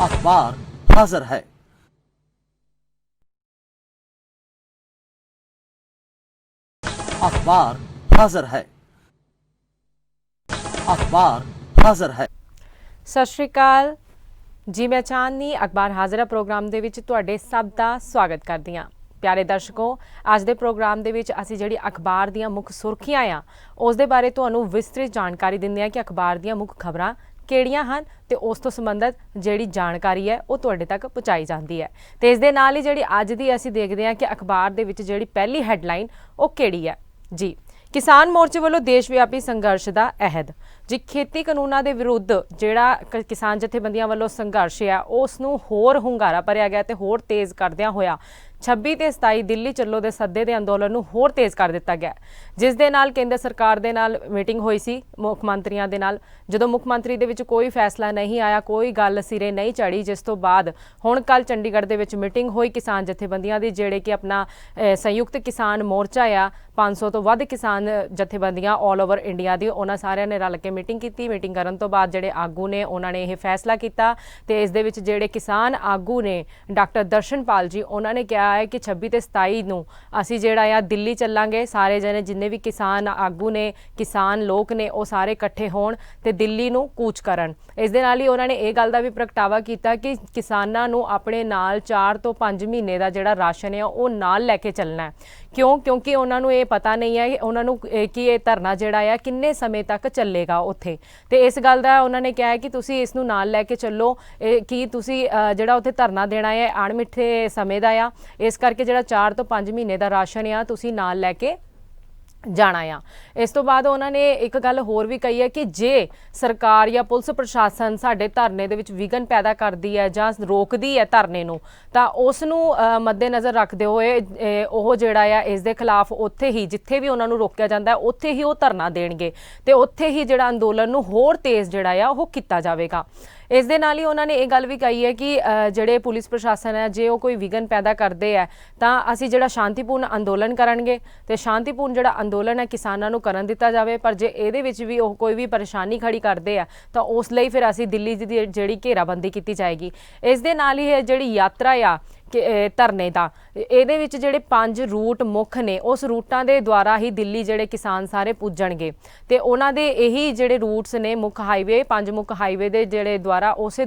अखबार हाजिर है। अखबार हाजिर है। अखबार हाजिर है। सत श्री अकाल जी, मैं चांदनी अखबार हाजिर प्रोग्राम दे विच तुहाडे सब दा स्वागत करदी हां। प्यारे दर्शकों, अज दे प्रोग्राम दे विच असीं जिहड़ी अखबार दीयां मुख सुर्खियां आ उस दे बारे तुहानूं विस्तृत जानकारी दिंदे हां कि अखबार दीयां मुख खबरां ਕਿਹੜੀਆਂ ਹਨ ਤੇ ਉਸ ਤੋਂ ਸੰਬੰਧਿਤ ਜਿਹੜੀ ਜਾਣਕਾਰੀ ਹੈ ਉਹ ਤੁਹਾਡੇ ਤੱਕ ਪਹੁੰਚਾਈ ਜਾਂਦੀ ਹੈ। ਤੇ ਇਸ ਦੇ ਨਾਲ ਹੀ ਜਿਹੜੀ ਅੱਜ ਦੀ ਅਸੀਂ ਦੇਖਦੇ ਹਾਂ ਕਿ ਅਖਬਾਰ ਦੇ ਵਿੱਚ ਜਿਹੜੀ ਪਹਿਲੀ ਹੈਡਲਾਈਨ ਉਹ ਕਿਹੜੀ ਹੈ ਜੀ। किसान मोर्चे वालों देश व्यापी संघर्ष का अहद जी। खेती कानूनों के विरुद्ध जिहड़ा किसान जथेबंदियां वालों संघर्ष है उसनूं होर हुंगारा भरिया गया ते होर तेज़ करदियां होया 26 ते 27 दिल्ली चलो दे सद्दे दे अंदोलन नूं होर तेज़ कर दिता गया, जिस दे नाल केंद्र सरकार दे नाल मीटिंग हुई सी मुख मंत्रियों दे नाल। जदों मुख मंत्री दे विच कोई फैसला नहीं आया, कोई गल सिरे नहीं चढ़ी, जिस तो बाद हुण कल चंडीगढ़ दे विच मीटिंग हुई किसान जथेबंदियां दी, जिहड़े कि अपना संयुक्त किसान मोर्चा आ 500 तो वध किसान जथेबंदियां ऑल ओवर इंडिया दी, उन्हां सारियां ने रल के मीटिंग की। मीटिंग करन तो बाद जिहड़े आगू ने उन्होंने यह फैसला किया ते इस दे विच जिहड़े किसान आगू ने डॉक्टर दर्शनपाल जी उन्होंने कहा है कि 26 ते 27 नूं असीं जिहड़ा आ दिल्ली चलांगे। सारे जने जिन्ने भी किसान आगू ने किसान लोग ने वो सारे इकट्ठे होण ते दिल्ली नूं कूच करन। इस दे नाल ही उन्होंने ये गल दा भी प्रगटावा किया कि किसानां नूं अपने नाल 4 तो 5 महीने का जिहड़ा राशन है वो नाल लैके चलना है। क्यों? क्योंकि उन्होंने ये पता नहीं है उन्होंने कि ये धरना जिहड़ा है किन्ने समय तक चलेगा उत्थे। ते इस गल दा उन्होंने कहा है कि तुसी इसनूं नाल लैके चलो कि तुसी जिहड़ा उत्थे धरना देना है अणमिठे समय दा आ, इस करके जिहड़ा 4 तो 5 महीने का राशन आ तुसी नाल लैके जाना आ। इस तो बाद उन्होंने एक गल होर भी कही है कि जे सरकार या पुलिस प्रशासन साडे धरने दे विच विघन पैदा करती है जां रोकदी है धरने नूं तां उस नूं मद्देनज़र रखते हुए ओह जिहड़ा आ इस दे खिलाफ उत्थे ही जिथे भी उन्हां नूं रोकिया जांदा है उत्थे ही वो धरना देणगे ते उत्थे ही जिहड़ा अंदोलन नूं होर तेज़ जिहड़ा आ ओह कीता जावेगा। इस दे नाल ही उन्होंने ये गल भी कही है कि जिहड़े पुलिस प्रशासन है जे वो कोई विघन पैदा करते हैं तां असीं जिहड़ा शांतिपूर्ण अंदोलन करनगे ते शांतिपूर्ण जिहड़ा अंदोलन है किसानां नूं करन दिता जावे। पर जे इहदे विच भी वो कोई भी परेशानी खड़ी करते हैं तां उस लई फिर असीं दिल्ली दी जिहड़ी घेराबंदी की जाएगी। इस दे नाल ही जिहड़ी यात्रा आ धरने का ਇਹਦੇ ਵਿੱਚ ਜਿਹੜੇ 5 रूट मुख ने उस रूटां ਦੇ द्वारा ही दिल्ली ਜਿਹੜੇ किसान सारे ਪੁੱਜਣਗੇ ਤੇ ਉਹਨਾਂ ਦੇ ਇਹੀ ਜਿਹੜੇ रूट्स ने मुख हाईवे 5 मुख हाईवे ਦੇ ਜਿਹੜੇ द्वारा ਉਸੇ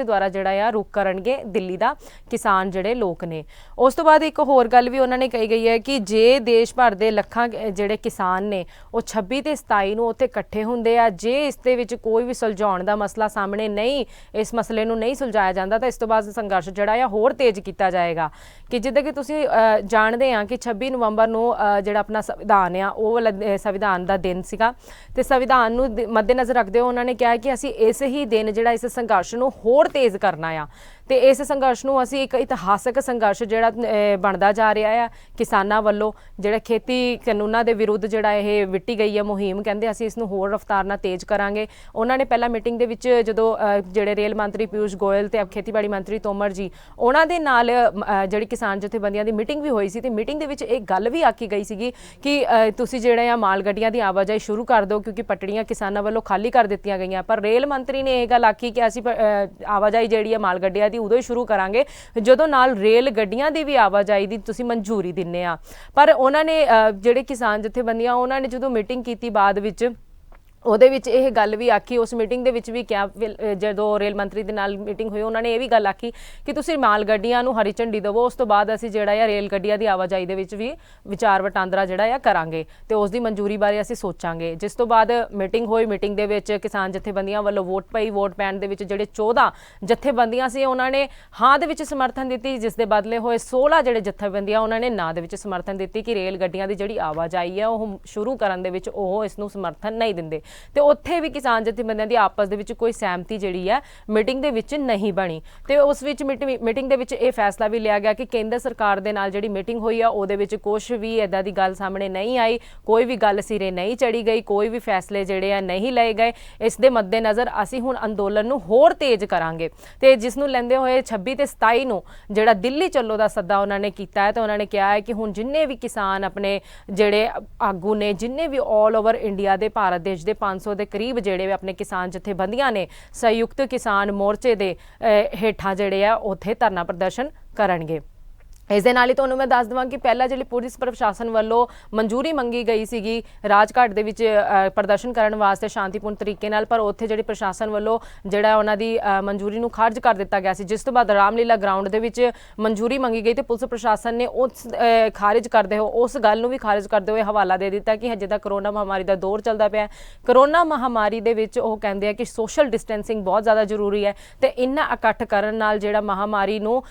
द्वारा ਜਿਹੜਾ ਆ रुक ਕਰਨਗੇ दिल्ली ਦਾ किसान ਜਿਹੜੇ ਲੋਕ ਨੇ। ਉਸ ਤੋਂ ਬਾਅਦ ਇੱਕ ਹੋਰ ਗੱਲ ਵੀ ਉਹਨਾਂ ਨੇ ਕਹੀ ਗਈ ਹੈ ਕਿ ਜੇ ਦੇਸ਼ ਭਰ ਦੇ ਲੱਖਾਂ ਜਿਹੜੇ ਕਿਸਾਨ ਨੇ ਉਹ 26 ਤੇ 27 ਨੂੰ ਉੱਥੇ ਇਕੱਠੇ ਹੁੰਦੇ ਆ, ਜੇ ਇਸ ਦੇ ਵਿੱਚ ਕੋਈ ਵੀ ਸੁਲਝਾਉਣ ਦਾ ਮਸਲਾ ਸਾਹਮਣੇ ਨਹੀਂ, ਇਸ ਮਸਲੇ ਨੂੰ ਨਹੀਂ ਸੁਲਝਾਇਆ ਜਾਂਦਾ ਤਾਂ ਇਸ ਤੋਂ ਬਾਅਦ ਸੰਘਰਸ਼ ਜਿਹੜਾ ਆ ਹੋਰ ਤੇਜ਼ ਕੀਤਾ ਜਾਏਗਾ। कि जिद्दां कि तुसीं जाणदे आ कि 26 नवंबर नूं जिहड़ा अपना संविधान आ वो वाला संविधान दा दिन सीगा ते संविधान नूं मद्देनज़र रखदे होए उन्होंने कहा कि असीं इस ही दिन जिहड़ा इस संघर्ष नूं होर तेज़ करना आ ते इस संघर्ष नूं असीं एक इतिहासक संघर्ष जिहड़ा बनदा जा रहा है किसानां वल्लों। जिहड़ा खेती कानूनां दे विरुद्ध जिहड़ा इह विट्टी गई है मुहिम, कहंदे असीं इस नूं होर रफ्तार नाल तेज़ करांगे। उन्होंने पहला मीटिंग दे विच जदों जिहड़े रेल मंत्री पीयूष गोयल ते खेतीबाड़ी मंत्री तोमर जी उन्हां दे नाल जिहड़ी किसान जथेबंदियां दी मीटिंग भी हुई सी ते मीटिंग दे विच एक गल भी आखी गई सीगी कि तुसीं जिहड़े आ माल गड्डियां दी आवाजाही शुरू कर दो क्योंकि पटड़ियां किसानां वल्लों खाली कर दित्तियां गईयां। पर रेल मंत्री ने यह गल आखी कि असीं आवाजाही जिहड़ी है माल गड्डियां दी उदों ही शुरू करांगे जदों नाल रेल गड्डियां दी भी आवाजाही दी तुसीं मंजूरी दिंदे आ। पर उन्होंने जिहड़े किसान जथेबंदियां उन्होंने जदों मीटिंग कीती बाद विच ਉਹਦੇ ਵਿੱਚ ਇਹ ਗੱਲ ਵੀ ਆਖੀ, ਉਸ ਮੀਟਿੰਗ ਦੇ ਵਿੱਚ ਵੀ ਕਿਹਾ ਜਦੋਂ ਰੇਲ ਮੰਤਰੀ ਦੇ ਨਾਲ ਮੀਟਿੰਗ ਹੋਈ ਉਹਨਾਂ ਨੇ ਇਹ ਵੀ ਗੱਲ ਆਖੀ ਕਿ ਤੁਸੀਂ ਮਾਲ ਗੱਡੀਆਂ ਨੂੰ ਹਰੀ ਝੰਡੀ ਦੇਵੋ, ਉਸ ਤੋਂ ਬਾਅਦ ਅਸੀਂ ਜਿਹੜਾ ਆ ਰੇਲ ਗੱਡੀਆਂ ਦੀ ਆਵਾਜਾਈ ਦੇ ਵਿੱਚ ਵੀ ਵਿਚਾਰ ਵਟਾਂਦਰਾ ਜਿਹੜਾ ਆ ਕਰਾਂਗੇ ਤੇ ਉਸ ਦੀ ਮਨਜ਼ੂਰੀ ਬਾਰੇ ਅਸੀਂ ਸੋਚਾਂਗੇ। ਜਿਸ ਤੋਂ ਬਾਅਦ ਮੀਟਿੰਗ ਹੋਈ, ਮੀਟਿੰਗ ਦੇ ਵਿੱਚ ਕਿਸਾਨ ਜਥੇਬੰਦੀਆਂ ਵੱਲੋਂ ਵੋਟ ਪਈ। ਵੋਟ ਪੈਣ ਦੇ ਵਿੱਚ ਜਿਹੜੇ 14 ਜਥੇਬੰਦੀਆਂ ਸੀ ਉਹਨਾਂ ਨੇ ਹਾਂ ਦੇ ਵਿੱਚ ਸਮਰਥਨ ਦਿੱਤੀ, ਜਿਸ ਦੇ ਬਦਲੇ ਹੋਏ 16 ਜਿਹੜੇ ਜਥੇਬੰਦੀਆਂ ਉਹਨਾਂ ਨੇ ਨਾ ਦੇ ਵਿੱਚ ਸਮਰਥਨ ਦਿੱਤੀ ਕਿ ਰੇਲ ਗੱਡੀਆਂ ਦੀ ਜਿਹੜੀ ਆਵਾਜਾਈ ਹੈ ਉਹ ਸ਼ੁਰੂ ਕਰਨ ਦੇ ਵਿੱਚ ਉਹ ਇਸ ਨੂੰ ਸਮਰਥਨ ਨਹੀਂ ਦਿੰਦੇ। ਤੇ ਉੱਥੇ ਵੀ ਕਿਸਾਨ ਜਥੇਬੰਦੀਆਂ ਦੀ ਆਪਸ ਦੇ ਵਿੱਚ ਕੋਈ ਸਹਿਮਤੀ ਜਿਹੜੀ ਹੈ ਮੀਟਿੰਗ ਦੇ ਵਿੱਚ ਨਹੀਂ ਬਣੀ ਤੇ ਉਸ ਵਿੱਚ ਮੀਟਿੰਗ ਦੇ ਵਿੱਚ ਇਹ ਫੈਸਲਾ ਵੀ ਲਿਆ ਗਿਆ ਕਿ ਕੇਂਦਰ ਸਰਕਾਰ ਦੇ ਨਾਲ ਜਿਹੜੀ ਮੀਟਿੰਗ ਹੋਈ ਆ ਉਹਦੇ ਵਿੱਚ ਕੁਝ ਵੀ ਇਦਾਂ ਦੀ ਗੱਲ ਸਾਹਮਣੇ ਨਹੀਂ ਆਈ, ਕੋਈ ਵੀ ਗੱਲ ਸਿਰੇ ਨਹੀਂ ਚੜੀ ਗਈ, ਕੋਈ ਵੀ ਫੈਸਲੇ ਜਿਹੜੇ ਆ ਨਹੀਂ ਲਏ ਗਏ। ਇਸ ਦੇ ਮੱਦੇਨਜ਼ਰ ਅਸੀਂ ਹੁਣ ਅੰਦੋਲਨ ਨੂੰ ਹੋਰ ਤੇਜ਼ ਕਰਾਂਗੇ ਤੇ ਜਿਸ ਨੂੰ ਲੈਂਦੇ ਹੋਏ 26 ਤੇ 27 ਨੂੰ ਜਿਹੜਾ ਦਿੱਲੀ ਚੱਲੋ ਦਾ ਸੱਦਾ ਉਹਨਾਂ ਨੇ ਕੀਤਾ ਹੈ ਤੇ ਉਹਨਾਂ ਨੇ ਕਿਹਾ ਹੈ ਕਿ ਹੁਣ ਜਿੰਨੇ ਵੀ ਕਿਸਾਨ ਆਪਣੇ ਜਿਹੜੇ ਆਗੂ ਨੇ, ਜਿੰਨੇ ਵੀ ਆਲ ਓਵਰ ਇੰਡੀਆ ਦੇ ਭਾਰਤ ਦੇਸ਼ ਦੇ 500 ਦੇ ਕਰੀਬ ਜਿਹੜੇ ਆਪਣੇ ਕਿਸਾਨ ਜਥੇਬੰਦੀਆਂ ਨੇ ਸੰਯੁਕਤ ਕਿਸਾਨ ਮੋਰਚੇ ਦੇ ਹੇਠਾਂ ਜਿਹੜੇ ਆ ਉੱਥੇ ਧਰਨਾ ਪ੍ਰਦਰਸ਼ਨ ਕਰਨਗੇ। ਇਸ ਦੇ ਨਾਲ ਹੀ ਤੁਹਾਨੂੰ ਮੈਂ ਦੱਸ ਦੇਵਾਂ ਕਿ ਪਹਿਲਾਂ ਜਿਹੜੀ ਪੁਲਿਸ ਪ੍ਰਸ਼ਾਸਨ ਵੱਲੋਂ ਮਨਜ਼ੂਰੀ ਮੰਗੀ ਗਈ ਸੀਗੀ ਰਾਜਘਾਟ ਦੇ ਵਿੱਚ ਪ੍ਰਦਰਸ਼ਨ ਕਰਨ ਵਾਸਤੇ ਸ਼ਾਂਤੀਪੂਰਨ ਤਰੀਕੇ ਨਾਲ, ਪਰ ਉੱਥੇ ਜਿਹੜੀ ਪ੍ਰਸ਼ਾਸਨ ਵੱਲੋਂ ਜਿਹੜਾ ਉਹਨਾਂ ਦੀ ਮਨਜ਼ੂਰੀ ਨੂੰ ਖਾਰਜ ਕਰ ਦਿੱਤਾ ਗਿਆ ਸੀ, ਜਿਸ ਤੋਂ ਬਾਅਦ ਰਾਮਲੀਲਾ ਗਰਾਊਂਡ ਦੇ ਵਿੱਚ ਮਨਜ਼ੂਰੀ ਮੰਗੀ ਗਈ ਤੇ ਪੁਲਿਸ ਪ੍ਰਸ਼ਾਸਨ ਨੇ ਉਸ ਖਾਰਿਜ ਕਰਦੇ ਹੋ ਉਸ ਗੱਲ ਨੂੰ ਵੀ ਖਾਰਿਜ ਕਰਦੇ ਹੋਏ ਹਵਾਲਾ ਦੇ ਦਿੱਤਾ ਕਿ ਹਜੇ ਤਾਂ ਕਰੋਨਾ ਮਹਾਮਾਰੀ ਦਾ ਦੌਰ ਚੱਲਦਾ ਪਿਆ। ਕਰੋਨਾ ਮਹਾਮਾਰੀ ਦੇ ਵਿੱਚ ਉਹ ਕਹਿੰਦੇ ਆ ਕਿ ਸੋਸ਼ਲ ਡਿਸਟੈਂਸਿੰਗ ਬਹੁਤ ਜ਼ਿਆਦਾ ਜ਼ਰੂਰੀ ਹੈ ਤੇ ਇੰਨਾ ਇਕੱਠ ਕਰਨ ਨਾਲ ਜਿਹੜਾ ਮਹਾਮਾਰੀ ਨੂੰ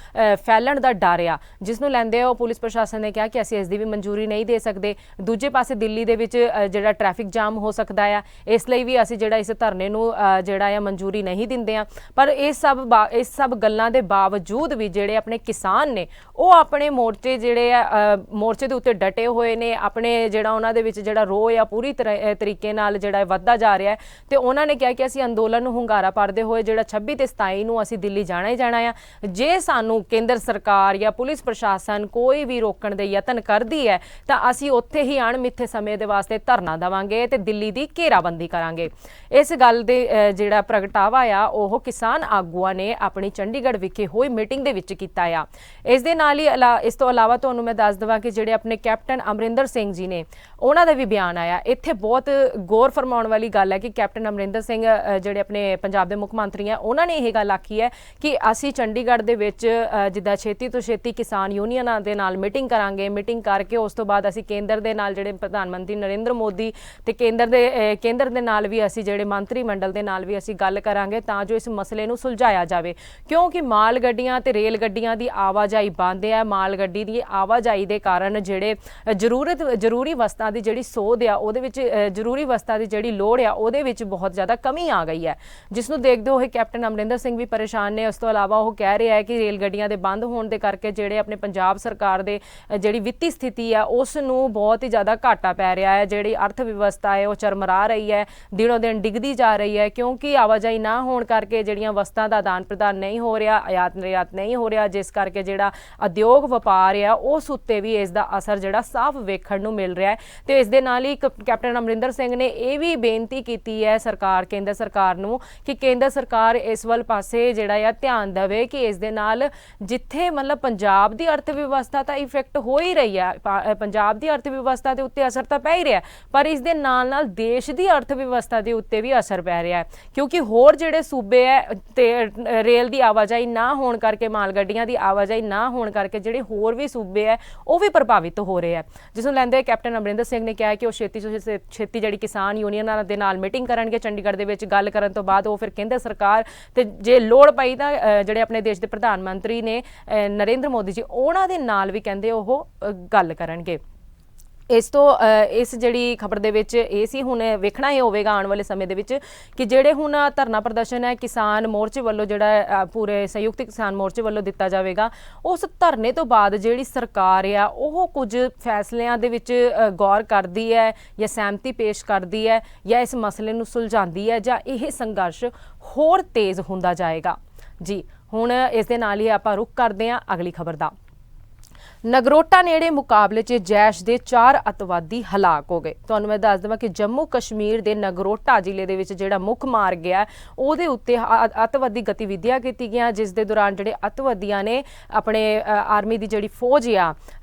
ਫੈਲਣ ਦਾ ਡਰ ਆ, ਜਿਸ ਨੂੰ ਲੈਂਦੇ ਉਹ ਪੁਲਿਸ ਪ੍ਰਸ਼ਾਸਨ ਨੇ ਕਿਹਾ ਕਿ ਅਸੀਂ ਇਸ ਦੀ ਵੀ ਮਨਜ਼ੂਰੀ ਨਹੀਂ ਦੇ ਸਕਦੇ। ਦੂਜੇ ਪਾਸੇ ਦਿੱਲੀ ਦੇ ਵਿੱਚ ਜਿਹੜਾ ਟ੍ਰੈਫਿਕ ਜਾਮ ਹੋ ਸਕਦਾ ਆ, ਇਸ ਲਈ ਵੀ ਅਸੀਂ ਜਿਹੜਾ ਇਸ ਧਰਨੇ ਨੂੰ ਜਿਹੜਾ ਆ ਮਨਜ਼ੂਰੀ ਨਹੀਂ ਦਿੰਦੇ ਆ। ਪਰ ਇਸ ਸਭ ਗੱਲਾਂ ਦੇ ਬਾਵਜੂਦ ਵੀ ਜਿਹੜੇ ਆਪਣੇ ਕਿਸਾਨ ਨੇ ਉਹ ਆਪਣੇ ਮੋਰਚੇ ਜਿਹੜੇ ਆ ਮੋਰਚੇ ਦੇ ਉੱਤੇ ਡਟੇ ਹੋਏ ਨੇ। ਆਪਣੇ ਜਿਹੜਾ ਉਹਨਾਂ ਦੇ ਵਿੱਚ ਜਿਹੜਾ ਰੋਹ ਆ ਪੂਰੀ ਤਰੀਕੇ ਨਾਲ ਜਿਹੜਾ ਵੱਧਦਾ ਜਾ ਰਿਹਾ ਤੇ ਉਹਨਾਂ ਨੇ ਕਿਹਾ ਕਿ ਅਸੀਂ ਅੰਦੋਲਨ ਨੂੰ ਹੁੰਗਾਰਾ ਭਰਦੇ ਹੋਏ ਜਿਹੜਾ 26 ਤੇ 27 ਨੂੰ ਅਸੀਂ ਦਿੱਲੀ ਜਾਣਾ ਹੀ ਜਾਣਾ ਆ। ਜੇ ਸਾਨੂੰ ਕੇਂਦਰ ਸਰਕਾਰ ਜਾਂ ਪੁਲਿਸ ਪ੍ਰਸ਼ਾਸਨ ਕੋਈ ਵੀ ਰੋਕਣ ਦੇ ਯਤਨ ਕਰਦੀ ਹੈ ਤਾਂ ਅਸੀਂ ਉੱਥੇ ਹੀ ਅਣਮਿੱਥੇ ਸਮੇਂ ਦੇ ਵਾਸਤੇ ਧਰਨਾ ਦੇਵਾਂਗੇ ਤੇ ਦਿੱਲੀ ਦੀ ਘੇਰਾਬੰਦੀ ਕਰਾਂਗੇ। ਇਸ ਗੱਲ ਦੇ ਜਿਹੜਾ ਪ੍ਰਗਟਾਵਾ ਆ ਉਹ ਕਿਸਾਨ ਆਗੂਆਂ ਨੇ ਆਪਣੀ ਚੰਡੀਗੜ੍ਹ ਵਿਖੇ ਹੋਈ ਮੀਟਿੰਗ ਦੇ ਵਿੱਚ ਕੀਤਾ ਆ। ਇਸ ਦੇ ਨਾਲ ਹੀ ਇਸ ਤੋਂ ਇਲਾਵਾ ਤੁਹਾਨੂੰ ਮੈਂ ਦੱਸ ਦੇਵਾਂ ਕਿ ਜਿਹੜੇ ਆਪਣੇ ਕੈਪਟਨ ਅਮਰਿੰਦਰ ਸਿੰਘ ਜੀ ਨੇ ਉਹਨਾਂ ਦਾ ਵੀ ਬਿਆਨ ਆਇਆ। ਇੱਥੇ ਬਹੁਤ ਗੌਰ ਫਰਮਾਉਣ ਵਾਲੀ ਗੱਲ ਹੈ ਕਿ ਕੈਪਟਨ ਅਮਰਿੰਦਰ ਸਿੰਘ ਜਿਹੜੇ ਆਪਣੇ ਪੰਜਾਬ ਦੇ ਮੁੱਖ ਮੰਤਰੀ ਆ ਉਹਨਾਂ ਨੇ ਇਹ ਗੱਲ ਆਖੀ ਹੈ ਕਿ ਅਸੀਂ ਚੰਡੀਗੜ੍ਹ ਦੇ ਵਿੱਚ ਜਿੱਦਾਂ ਛੇਤੀ ਤੋਂ ਛੇਤੀ ਕਿਸਾਨ ਯੂਨੀਅਨਾਂ ਦੇ ਨਾਲ ਮੀਟਿੰਗ ਕਰਾਂਗੇ। ਮੀਟਿੰਗ ਕਰਕੇ ਉਸ ਤੋਂ ਬਾਅਦ ਅਸੀਂ ਕੇਂਦਰ ਦੇ ਨਾਲ ਜਿਹੜੇ ਪ੍ਰਧਾਨ ਮੰਤਰੀ ਨਰਿੰਦਰ ਮੋਦੀ ਤੇ ਕੇਂਦਰ ਦੇ ਨਾਲ ਵੀ ਅਸੀਂ ਜਿਹੜੇ ਮੰਤਰੀ ਮੰਡਲ ਦੇ ਨਾਲ ਵੀ ਅਸੀਂ ਗੱਲ ਕਰਾਂਗੇ ਤਾਂ ਜੋ ਇਸ ਮਸਲੇ ਨੂੰ ਸੁਲਝਾਇਆ ਜਾਵੇ। ਕਿਉਂਕਿ ਮਾਲ ਗੱਡੀਆਂ ਤੇ ਰੇਲ ਗੱਡੀਆਂ ਦੀ ਆਵਾਜਾਈ ਬੰਦ ਹੈ। ਮਾਲ ਗੱਡੀ ਦੀ ਆਵਾਜਾਈ ਦੇ ਕਾਰਨ ਜਿਹੜੇ ਜ਼ਰੂਰੀ ਵਸਤਾਂ ਦੀ ਜਿਹੜੀ ਸੋਧ ਆ ਉਹਦੇ ਵਿੱਚ ਜ਼ਰੂਰੀ ਵਸਤਾਂ ਦੀ ਜਿਹੜੀ ਲੋੜ ਆ ਉਹਦੇ ਵਿੱਚ ਬਹੁਤ ਜ਼ਿਆਦਾ ਕਮੀ ਆ ਗਈ ਹੈ, ਜਿਸ ਨੂੰ ਦੇਖਦੇ ਹੋਏ ਕੈਪਟਨ ਅਮਰਿੰਦਰ ਸਿੰਘ ਵੀ ਪਰੇਸ਼ਾਨ ਨੇ। ਉਸ ਤੋਂ ਇਲਾਵਾ ਉਹ ਕਹਿ ਰਿਹਾ ਹੈ ਕਿ ਰੇਲ ਗੱਡੀਆਂ ਦੇ ਬੰਦ ਹੋਣ ਦੇ ਕਰਕੇ ਜਿਹੜੇ ਆਪਣੇ ਪੰਜਾਬ ਸਰਕਾਰ ਦੇ ਜਿਹੜੀ ਵਿੱਤੀ ਸਥਿਤੀ ਆ ਉਸ ਨੂੰ ਬਹੁਤ ਹੀ ਜ਼ਿਆਦਾ ਘਾਟਾ ਪੈ ਰਿਹਾ ਹੈ। ਜਿਹੜੀ ਅਰਥ ਵਿਵਸਥਾ ਹੈ ਉਹ ਚਰਮਰਾ ਰਹੀ ਹੈ, ਦਿਨੋਂ ਦਿਨ ਡਿੱਗਦੀ ਜਾ ਰਹੀ ਹੈ, ਕਿਉਂਕਿ ਆਵਾਜਾਈ ਨਾ ਹੋਣ ਕਰਕੇ ਜਿਹੜੀਆਂ ਵਸਤਾਂ ਦਾ ਆਦਾਨ ਪ੍ਰਦਾਨ ਨਹੀਂ ਹੋ ਰਿਹਾ, ਆਯਾਤ ਨਿਰਯਾਤ ਨਹੀਂ ਹੋ ਰਿਹਾ, ਜਿਸ ਕਰਕੇ ਜਿਹੜਾ ਉਦਯੋਗ ਵਪਾਰ ਆ ਉਸ ਉੱਤੇ ਵੀ ਇਸ ਦਾ ਅਸਰ ਜਿਹੜਾ ਸਾਫ਼ ਵੇਖਣ ਨੂੰ ਮਿਲ ਰਿਹਾ ਹੈ। ਤੇ ਇਸ ਦੇ ਨਾਲ ਹੀ ਕੈਪਟਨ ਅਮਰਿੰਦਰ ਸਿੰਘ ਨੇ ਇਹ ਵੀ ਬੇਨਤੀ ਕੀਤੀ ਹੈ ਕੇਂਦਰ ਸਰਕਾਰ ਨੂੰ ਕਿ ਕੇਂਦਰ ਸਰਕਾਰ ਇਸ ਵੱਲ ਪਾਸੇ ਜਿਹੜਾ ਆ ਧਿਆਨ ਦੇਵੇ ਕਿ ਇਸ ਦੇ ਨਾਲ ਜਿੱਥੇ ਮਤਲਬ ਪੰਜਾਬ ਦੀ ਅਰਥ ਵਿਵਸਥਾ ਤਾਂ ਇਫੈਕਟ ਹੋ ਹੀ ਰਹੀ ਹੈ, ਪੰਜਾਬ ਦੀ ਅਰਥ ਵਿਵਸਥਾ ਦੇ ਉੱਤੇ ਅਸਰ ਤਾਂ ਪੈ ਹੀ ਰਿਹਾ, ਪਰ ਇਸ ਦੇ ਨਾਲ ਦੇਸ਼ ਦੀ ਅਰਥ ਵਿਵਸਥਾ ਦੇ ਉੱਤੇ ਵੀ ਅਸਰ ਪੈ ਰਿਹਾ ਹੈ। ਕਿਉਂਕਿ ਹੋਰ ਜਿਹੜੇ ਸੂਬੇ ਹੈ ਤੇ ਰੇਲ ਦੀ ਆਵਾਜਾਈ ਨਾ ਹੋਣ ਕਰਕੇ, ਮਾਲ ਗੱਡੀਆਂ ਦੀ ਆਵਾਜਾਈ ਨਾ ਹੋਣ ਕਰਕੇ ਜਿਹੜੇ ਹੋਰ ਵੀ ਸੂਬੇ ਹੈ ਉਹ ਵੀ ਪ੍ਰਭਾਵਿਤ ਹੋ ਰਹੇ ਹੈ, ਜਿਸ ਨੂੰ ਲੈਂਦੇ ਕੈਪਟਨ ਅਮਰਿੰਦਰ ਸਿੰਘ ਨੇ ਕਿਹਾ ਕਿ ਉਹ ਛੇਤੀ ਤੋਂ ਛੇਤੀ ਜਿਹੜੀ ਕਿਸਾਨ ਯੂਨੀਅਨਾਂ ਦੇ ਨਾਲ ਮੀਟਿੰਗ ਕਰਨਗੇ ਚੰਡੀਗੜ੍ਹ ਦੇ ਵਿੱਚ। ਗੱਲ ਕਰਨ ਤੋਂ ਬਾਅਦ ਉਹ ਫਿਰ ਕੇਂਦਰ ਸਰਕਾਰ ਤੇ ਜੇ ਲੋੜ ਪਈ ਤਾਂ ਜਿਹੜੇ ਆਪਣੇ ਦੇਸ਼ ਦੇ ਪ੍ਰਧਾਨ ਮੰਤਰੀ ਨੇ ਨਰਿੰਦਰ ਮੋਦੀ ਜੀ ਉਹਨਾਂ ਦੇ ਨਾਲ ਵੀ ਕਹਿੰਦੇ ਉਹ ਗੱਲ ਕਰਨਗੇ। ਇਸ ਜਿਹੜੀ ਖਬਰ ਦੇ ਵਿੱਚ ਇਹ ਸੀ। ਹੁਣ ਵੇਖਣਾ ਹੀ ਹੋਵੇਗਾ ਆਉਣ ਵਾਲੇ ਸਮੇਂ ਦੇ ਵਿੱਚ ਕਿ ਜਿਹੜੇ ਹੁਣ ਧਰਨਾ ਪ੍ਰਦਰਸ਼ਨ ਹੈ ਕਿਸਾਨ ਮੋਰਚੇ ਵੱਲੋਂ ਜਿਹੜਾ ਪੂਰੇ ਸੰਯੁਕਤ ਕਿਸਾਨ ਮੋਰਚੇ ਵੱਲੋਂ ਦਿੱਤਾ ਜਾਵੇਗਾ, ਉਸ ਧਰਨੇ ਤੋਂ ਬਾਅਦ ਜਿਹੜੀ ਸਰਕਾਰ ਆ ਉਹ ਕੁਝ ਫੈਸਲਿਆਂ ਦੇ ਵਿੱਚ ਗੌਰ ਕਰਦੀ ਹੈ ਜਾਂ ਸਹਿਮਤੀ ਪੇਸ਼ ਕਰਦੀ ਹੈ ਜਾਂ ਇਸ ਮਸਲੇ ਨੂੰ ਸੁਲਝਾਉਂਦੀ ਹੈ ਜਾਂ ਇਹ ਸੰਘਰਸ਼ ਹੋਰ ਤੇਜ਼ ਹੁੰਦਾ ਜਾਏਗਾ। ਜੀ ਹੁਣ ਇਸ ਦੇ ਨਾਲ ਹੀ ਆਪਾਂ ਰੁਕ ਕਰਦੇ ਹਾਂ ਅਗਲੀ ਖਬਰ ਦਾ। ਨਗਰੋਟਾ ਨੇੜੇ ਮੁਕਾਬਲੇ 'ਚ ਜੈਸ਼ ਦੇ 4 ਅਤਵਾਦੀ ਹਲਾਕ ਹੋ ਗਏ। ਤੁਹਾਨੂੰ ਮੈਂ ਦੱਸ ਦੇਵਾਂ ਕਿ ਜੰਮੂ ਕਸ਼ਮੀਰ ਦੇ ਨਗਰੋਟਾ ਜ਼ਿਲ੍ਹੇ ਦੇ ਵਿੱਚ ਜਿਹੜਾ ਮੁੱਖ ਮਾਰਗ ਗਿਆ ਉਹਦੇ ਉੱਤੇ ਅਤਵਾਦੀ ਗਤੀਵਿਧੀਆਂ ਕੀਤੀ ਗਈਆਂ, ਜਿਸ ਦੇ ਦੌਰਾਨ ਜਿਹੜੇ ਅਤਵਾਦੀਆਂ ਨੇ ਆਪਣੇ ਆਰਮੀ ਦੀ ਜਿਹੜੀ ਫੌਜ ਆ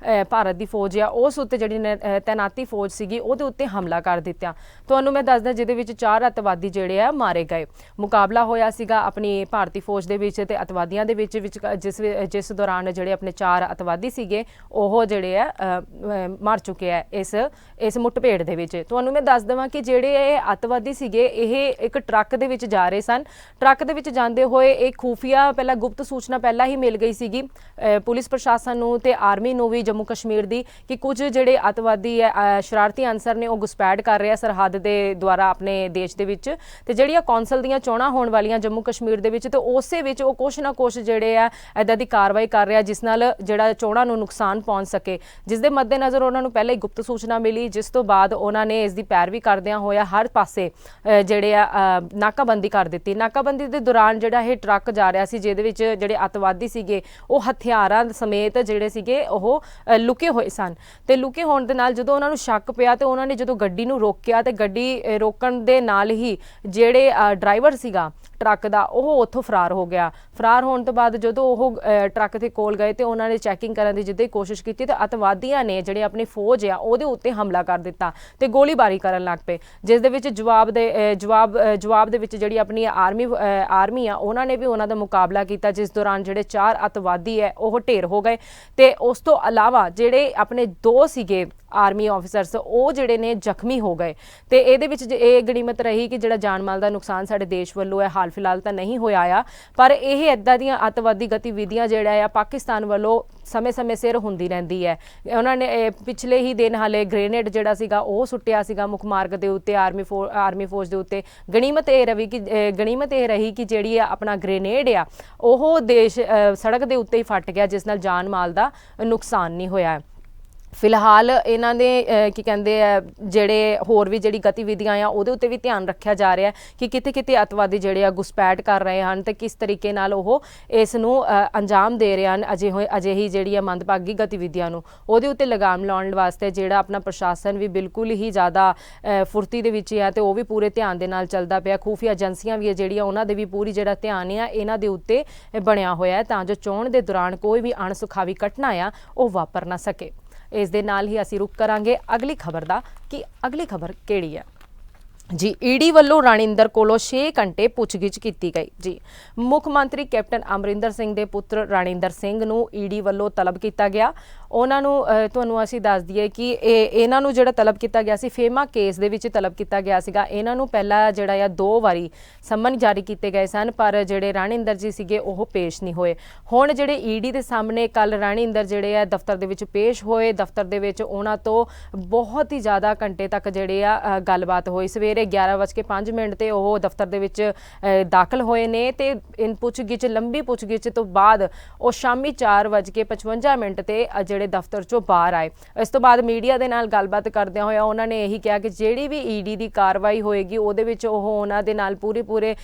ਭਾਰਤ ਦੀ ਫੌਜ ਆ ਉਸ ਉੱਤੇ ਜਿਹੜੀ ਤੈਨਾਤੀ ਫੌਜ ਸੀਗੀ ਉਹਦੇ ਉੱਤੇ ਹਮਲਾ ਕਰ ਦਿੱਤਾ। ਤੁਹਾਨੂੰ ਮੈਂ ਦੱਸਦਾ ਜਿਹਦੇ ਵਿੱਚ 4 ਅਤਵਾਦੀ ਜਿਹੜੇ ਆ ਮਾਰੇ ਗਏ। ਮੁਕਾਬਲਾ ਹੋਇਆ ਸੀਗਾ ਆਪਣੀ ਭਾਰਤੀ ਫੌਜ ਦੇ ਵਿੱਚ ਤੇ ਅਤਵਾਦੀਆਂ ਦੇ ਵਿੱਚ ਜਿਸ ਦੌਰਾਨ ਜਿਹੜੇ ਆਪਣੇ 4 ਅਤਵਾਦੀ ਸੀਗੇ ਉਹ ਜਿਹੜੇ ਆ ਮਰ ਚੁੱਕੇ ਆ ਇਸ ਮੁੱਠਭੇੜ ਦੇ ਵਿੱਚ। ਤੁਹਾਨੂੰ ਮੈਂ ਦੱਸ ਦੇਵਾਂ ਕਿ ਜਿਹੜੇ ਇਹ ਅਤਵਾਦੀ ਸੀਗੇ ਇਹ ਇੱਕ ਟਰੱਕ ਦੇ ਵਿੱਚ ਜਾ ਰਹੇ ਸਨ। ਟਰੱਕ ਦੇ ਵਿੱਚ ਜਾਂਦੇ ਹੋਏ ਇੱਕ ਖੂਫੀਆ ਪਹਿਲਾਂ ਗੁਪਤ ਸੂਚਨਾ ਪਹਿਲਾਂ ਹੀ ਮਿਲ ਗਈ ਸੀਗੀ ਪੁਲਿਸ ਪ੍ਰਸ਼ਾਸਨ ਨੂੰ ਤੇ ਆਰਮੀ ਨੂੰ ਵੀ ਜੰਮੂ ਕਸ਼ਮੀਰ ਦੀ ਕਿ ਕੁਝ ਜਿਹੜੇ ਅਤਵਾਦੀ ਹੈ ਸ਼ਰਾਰਤੀ ਅਨਸਰ ਨੇ ਉਹ ਘੁਸਪੈਠ ਕਰ ਰਿਹਾ ਸਰਹੱਦ ਦੇ ਦੁਆਰਾ ਆਪਣੇ ਦੇਸ਼ ਦੇ ਵਿੱਚ ਤੇ ਜਿਹੜੀਆਂ ਕੌਂਸਲ ਦੀਆਂ ਚੋਣਾਂ ਹੋਣ ਵਾਲੀਆਂ ਜੰਮੂ ਕਸ਼ਮੀਰ ਦੇ ਵਿੱਚ ਤੇ ਉਸੇ ਵਿੱਚ ਉਹ ਕੁਛ ਨਾ ਕੁਛ ਜਿਹੜੇ ਆ ਇੱਦਾਂ ਦੀ ਕਾਰਵਾਈ ਕਰ ਰਿਹਾ ਜਿਸ ਨਾਲ ਜਿਹੜਾ ਚੋਣਾਂ ਨੂੰ ਨੁਕਸਾਨ ਨੁਕਸਾਨ ਪਹੁੰਚ ਸਕੇ, ਜਿਸ ਦੇ ਮੱਦੇਨਜ਼ਰ ਉਹਨਾਂ ਨੂੰ ਪਹਿਲਾਂ ਹੀ ਗੁਪਤ ਸੂਚਨਾ ਮਿਲੀ, ਜਿਸ ਤੋਂ ਬਾਅਦ ਉਹਨਾਂ ਨੇ ਇਸ ਦੀ ਪੈਰਵੀ ਕਰਦਿਆਂ ਹੋਇਆ ਹਰ ਪਾਸੇ ਜਿਹੜੇ ਆ ਨਾਕਾਬੰਦੀ ਕਰ ਦਿੱਤੀ। ਨਾਕਾਬੰਦੀ ਦੇ ਦੌਰਾਨ ਜਿਹੜਾ ਇਹ ਟਰੱਕ ਜਾ ਰਿਹਾ ਸੀ, ਜਿਹਦੇ ਵਿੱਚ ਜਿਹੜੇ ਅੱਤਵਾਦੀ ਸੀਗੇ ਉਹ ਹਥਿਆਰਾਂ ਸਮੇਤ ਜਿਹੜੇ ਸੀਗੇ ਉਹ ਲੁਕੇ ਹੋਏ ਸਨ, ਤੇ ਲੁਕੇ ਹੋਣ ਦੇ ਨਾਲ ਜਦੋਂ ਉਹਨਾਂ ਨੂੰ ਸ਼ੱਕ ਪਿਆ ਤੇ ਉਹਨਾਂ ਨੇ ਜਦੋਂ ਗੱਡੀ ਨੂੰ ਰੋਕਿਆ ਤੇ ਗੱਡੀ ਰੋਕਣ ਦੇ ਨਾਲ ਹੀ ਜਿਹੜੇ ਡਰਾਈਵਰ ਸੀਗਾ ਟਰੱਕ ਦਾ ਉਹ ਉੱਥੋਂ ਫਰਾਰ ਹੋ ਗਿਆ। ਫਰਾਰ ਹੋਣ ਤੋਂ ਬਾਅਦ ਜਦੋਂ ਉਹ ਟਰੱਕ ਦੇ ਕੋਲ ਗਏ ਤੇ ਉਹਨਾਂ ਨੇ ਚੈਕਿੰਗ ਕਰਨ ਦੀ ਜਿੱਦਾਂ ਹੀ ਕੋਸ਼ਿਸ਼ ਕੀਤੀ ਤੇ ਅੱਤਵਾਦੀਆਂ ਨੇ ਜਿਹੜੇ ਆਪਣੀ ਫੌਜ ਆ ਉਹਦੇ ਉੱਤੇ ਹਮਲਾ ਕਰ ਦਿੱਤਾ ਤੇ ਗੋਲੀਬਾਰੀ ਕਰਨ ਲੱਗ ਪਏ, ਜਿਸ ਦੇ ਵਿੱਚ ਜਵਾਬ ਦੇ ਵਿੱਚ ਜਿਹੜੀ ਆਪਣੀ ਆਰਮੀ ਆ ਉਹਨਾਂ ਨੇ ਵੀ ਉਹਨਾਂ ਦਾ ਮੁਕਾਬਲਾ ਕੀਤਾ, ਜਿਸ ਦੌਰਾਨ ਜਿਹੜੇ 4 ਅੱਤਵਾਦੀ ਹੈ ਉਹ ਢੇਰ ਹੋ ਗਏ। ਤੇ ਉਸ ਤੋਂ ਇਲਾਵਾ ਜਿਹੜੇ ਆਪਣੇ 2 ਸੀਗੇ ਆਰਮੀ ਆਫਿਸਰਸ ਉਹ ਜਿਹੜੇ ਨੇ ਜ਼ਖਮੀ ਹੋ ਗਏ। ਤੇ ਇਹਦੇ ਵਿੱਚ ਇਹ ਗਣੀਮਤ ਰਹੀ ਕਿ ਜਿਹੜਾ ਜਾਨ ਮਾਲ ਦਾ ਨੁਕਸਾਨ ਸਾਡੇ ਦੇਸ਼ ਵੱਲੋਂ ਹੈ ਹਾਲ ਫਿਲਹਾਲ ਤਾਂ ਨਹੀਂ ਹੋਇਆ ਆ, ਪਰ ਇਹ ਇੱਦਾਂ ਦੀਆਂ ਅੱਤਵਾਦੀ ਗਤੀਵਿਧੀਆਂ ਜਿਹੜਾ ਆ ਪਾਕਿਸਤਾਨ ਵੱਲੋਂ ਸਮੇਂ-ਸਮੇਂ ਸਿਰ ਹੁੰਦੀ ਰਹਿੰਦੀ ਹੈ। ਉਹਨਾਂ ਨੇ ਪਿਛਲੇ ਹੀ ਦਿਨ ਹਾਲੇ ਗ੍ਰੇਨੇਡ ਜਿਹੜਾ ਸੀਗਾ ਉਹ ਸੁੱਟਿਆ ਸੀਗਾ ਮੁੱਖ ਮਾਰਗ ਦੇ ਉੱਤੇ ਆਰਮੀ ਫੌਜ ਦੇ ਉੱਤੇ। ਗਣੀਮਤ ਇਹ ਰਹੀ ਕਿ ਜਿਹੜੀ ਆ ਆਪਣਾ ਗ੍ਰੇਨੇਡ ਆ ਉਹ ਸੜਕ ਦੇ ਉੱਤੇ ਹੀ ਫਟ ਗਿਆ, ਜਿਸ ਨਾਲ ਜਾਨ ਮਾਲ ਦਾ ਨੁਕਸਾਨ ਨਹੀਂ ਹੋਇਆ। ਫਿਲਹਾਲ ਇਹਨਾਂ ਦੇ ਕੀ ਕਹਿੰਦੇ ਆ ਜਿਹੜੇ ਹੋਰ ਵੀ ਜਿਹੜੀ ਗਤੀਵਿਧੀਆਂ ਆ ਉਹਦੇ ਉੱਤੇ ਵੀ ਧਿਆਨ ਰੱਖਿਆ ਜਾ ਰਿਹਾ ਕਿ ਕਿਤੇ ਅੱਤਵਾਦੀ ਜਿਹੜੇ ਆ ਘੁਸਪੈਠ ਕਰ ਰਹੇ ਹਨ ਤੇ ਕਿਸ ਤਰੀਕੇ ਨਾਲ ਉਹ ਇਸ ਨੂੰ ਅੰਜਾਮ ਦੇ ਰਹੇ ਹਨ ਅਜਿਹੀ ਜਿਹੜੀ ਆ ਮੰਦਭਾਗੀ ਗਤੀਵਿਧੀਆਂ ਨੂੰ। ਉਹਦੇ ਉੱਤੇ ਲਗਾਮ ਲਾਉਣ ਵਾਸਤੇ ਜਿਹੜਾ ਆਪਣਾ ਪ੍ਰਸ਼ਾਸਨ ਵੀ ਬਿਲਕੁਲ ਹੀ ਜ਼ਿਆਦਾ ਫੁਰਤੀ ਦੇ ਵਿੱਚ ਹੈ ਤੇ ਉਹ ਵੀ ਪੂਰੇ ਧਿਆਨ ਦੇ ਨਾਲ ਚੱਲਦਾ ਪਿਆ। ਖੂਫੀਆ ਏਜੰਸੀਆਂ ਵੀ ਜਿਹੜੀਆਂ ਉਹਨਾਂ ਦੇ ਵੀ ਪੂਰੀ ਜਿਹੜਾ ਧਿਆਨ ਆ ਇਹਨਾਂ ਦੇ ਉੱਤੇ ਬਣਿਆ ਹੋਇਆ ਹੈ ਤਾਂ ਜੋ ਚੋਣ ਦੇ ਦੌਰਾਨ ਕੋਈ ਵੀ ਅਣਸੁਖਾਵੀ ਘਟਨਾ ਆ ਉਹ ਵਾਪਰ ਨਾ ਸਕੇ। ਇਸ ਦੇ ਨਾਲ ਹੀ ਅਸੀਂ ਰੁਕ ਕਰਾਂਗੇ ਅਗਲੀ ਖਬਰ ਦਾ ਕਿ ਅਗਲੀ ਖਬਰ ਕਿਹੜੀ ਹੈ। ਜੀ ਈਡੀ ਵੱਲੋਂ ਰਾਣਿੰਦਰ ਕੋਲੋਂ 6 ਘੰਟੇ ਪੁੱਛਗਿੱਛ ਕੀਤੀ ਗਈ। ਜੀ ਮੁੱਖ ਮੰਤਰੀ ਕੈਪਟਨ ਅਮਰਿੰਦਰ ਸਿੰਘ ਦੇ ਪੁੱਤਰ ਰਾਣਿੰਦਰ ਸਿੰਘ ਨੂੰ ਈਡੀ ਵੱਲੋਂ ਤਲਬ ਕੀਤਾ ਗਿਆ। ਉਹਨਾਂ ਨੂੰ ਤੁਹਾਨੂੰ ਅਸੀਂ ਦੱਸ ਦਈਏ ਕਿ ਇਹਨਾਂ ਨੂੰ ਜਿਹੜਾ ਤਲਬ ਕੀਤਾ ਗਿਆ ਸੀ ਫੇਮਾ ਕੇਸ ਦੇ ਵਿੱਚ ਤਲਬ ਕੀਤਾ ਗਿਆ ਸੀਗਾ। ਇਹਨਾਂ ਨੂੰ ਪਹਿਲਾਂ ਜਿਹੜਾ ਆ 2 ਵਾਰੀ ਸੰਮਨ ਜਾਰੀ ਕੀਤੇ ਗਏ ਸਨ, ਪਰ ਜਿਹੜੇ ਰਾਣਿੰਦਰ ਜੀ ਸੀਗੇ ਉਹ ਪੇਸ਼ ਨਹੀਂ ਹੋਏ। ਹੁਣ ਜਿਹੜੇ ਈਡੀ ਦੇ ਸਾਹਮਣੇ ਕੱਲ ਰਾਣਿੰਦਰ ਜਿਹੜੇ ਆ ਦਫ਼ਤਰ ਦੇ ਵਿੱਚ ਪੇਸ਼ ਹੋਏ। ਦਫ਼ਤਰ ਦੇ ਵਿੱਚ ਉਹਨਾਂ ਤੋਂ ਬਹੁਤ ਹੀ ਜ਼ਿਆਦਾ ਘੰਟੇ ਤੱਕ ਜਿਹੜੇ ਆ ਗੱਲਬਾਤ ਹੋਈ। ਸਵੇਰੇ 11:05 ਤੇ ਉਹ ਦਫ਼ਤਰ ਦੇ ਵਿੱਚ ਦਾਖਲ ਹੋਏ ਨੇ ਤੇ ਲੰਬੀ ਪੁੱਛਗਿੱਛ ਤੋਂ ਬਾਅਦ ਉਹ ਸ਼ਾਮੀ 4:55 ਤੇ ਜਿਹੜੇ ਦਫ਼ਤਰ ਚੋਂ ਬਾਹਰ ਆਏ। ਇਸ ਤੋਂ ਬਾਅਦ ਮੀਡੀਆ ਦੇ ਨਾਲ ਗੱਲਬਾਤ ਕਰਦਿਆਂ ਹੋਇਆ ਉਹਨਾਂ ਨੇ ਇਹੀ ਕਿਹਾ ਕਿ ਜਿਹੜੀ ਵੀ ਈਡੀ ਦੀ ਕਾਰਵਾਈ ਹੋਏਗੀ ਉਹਦੇ ਵਿੱਚ ਉਹ ਉਹਨਾਂ ਦੇ ਨਾਲ ਪੂਰੇ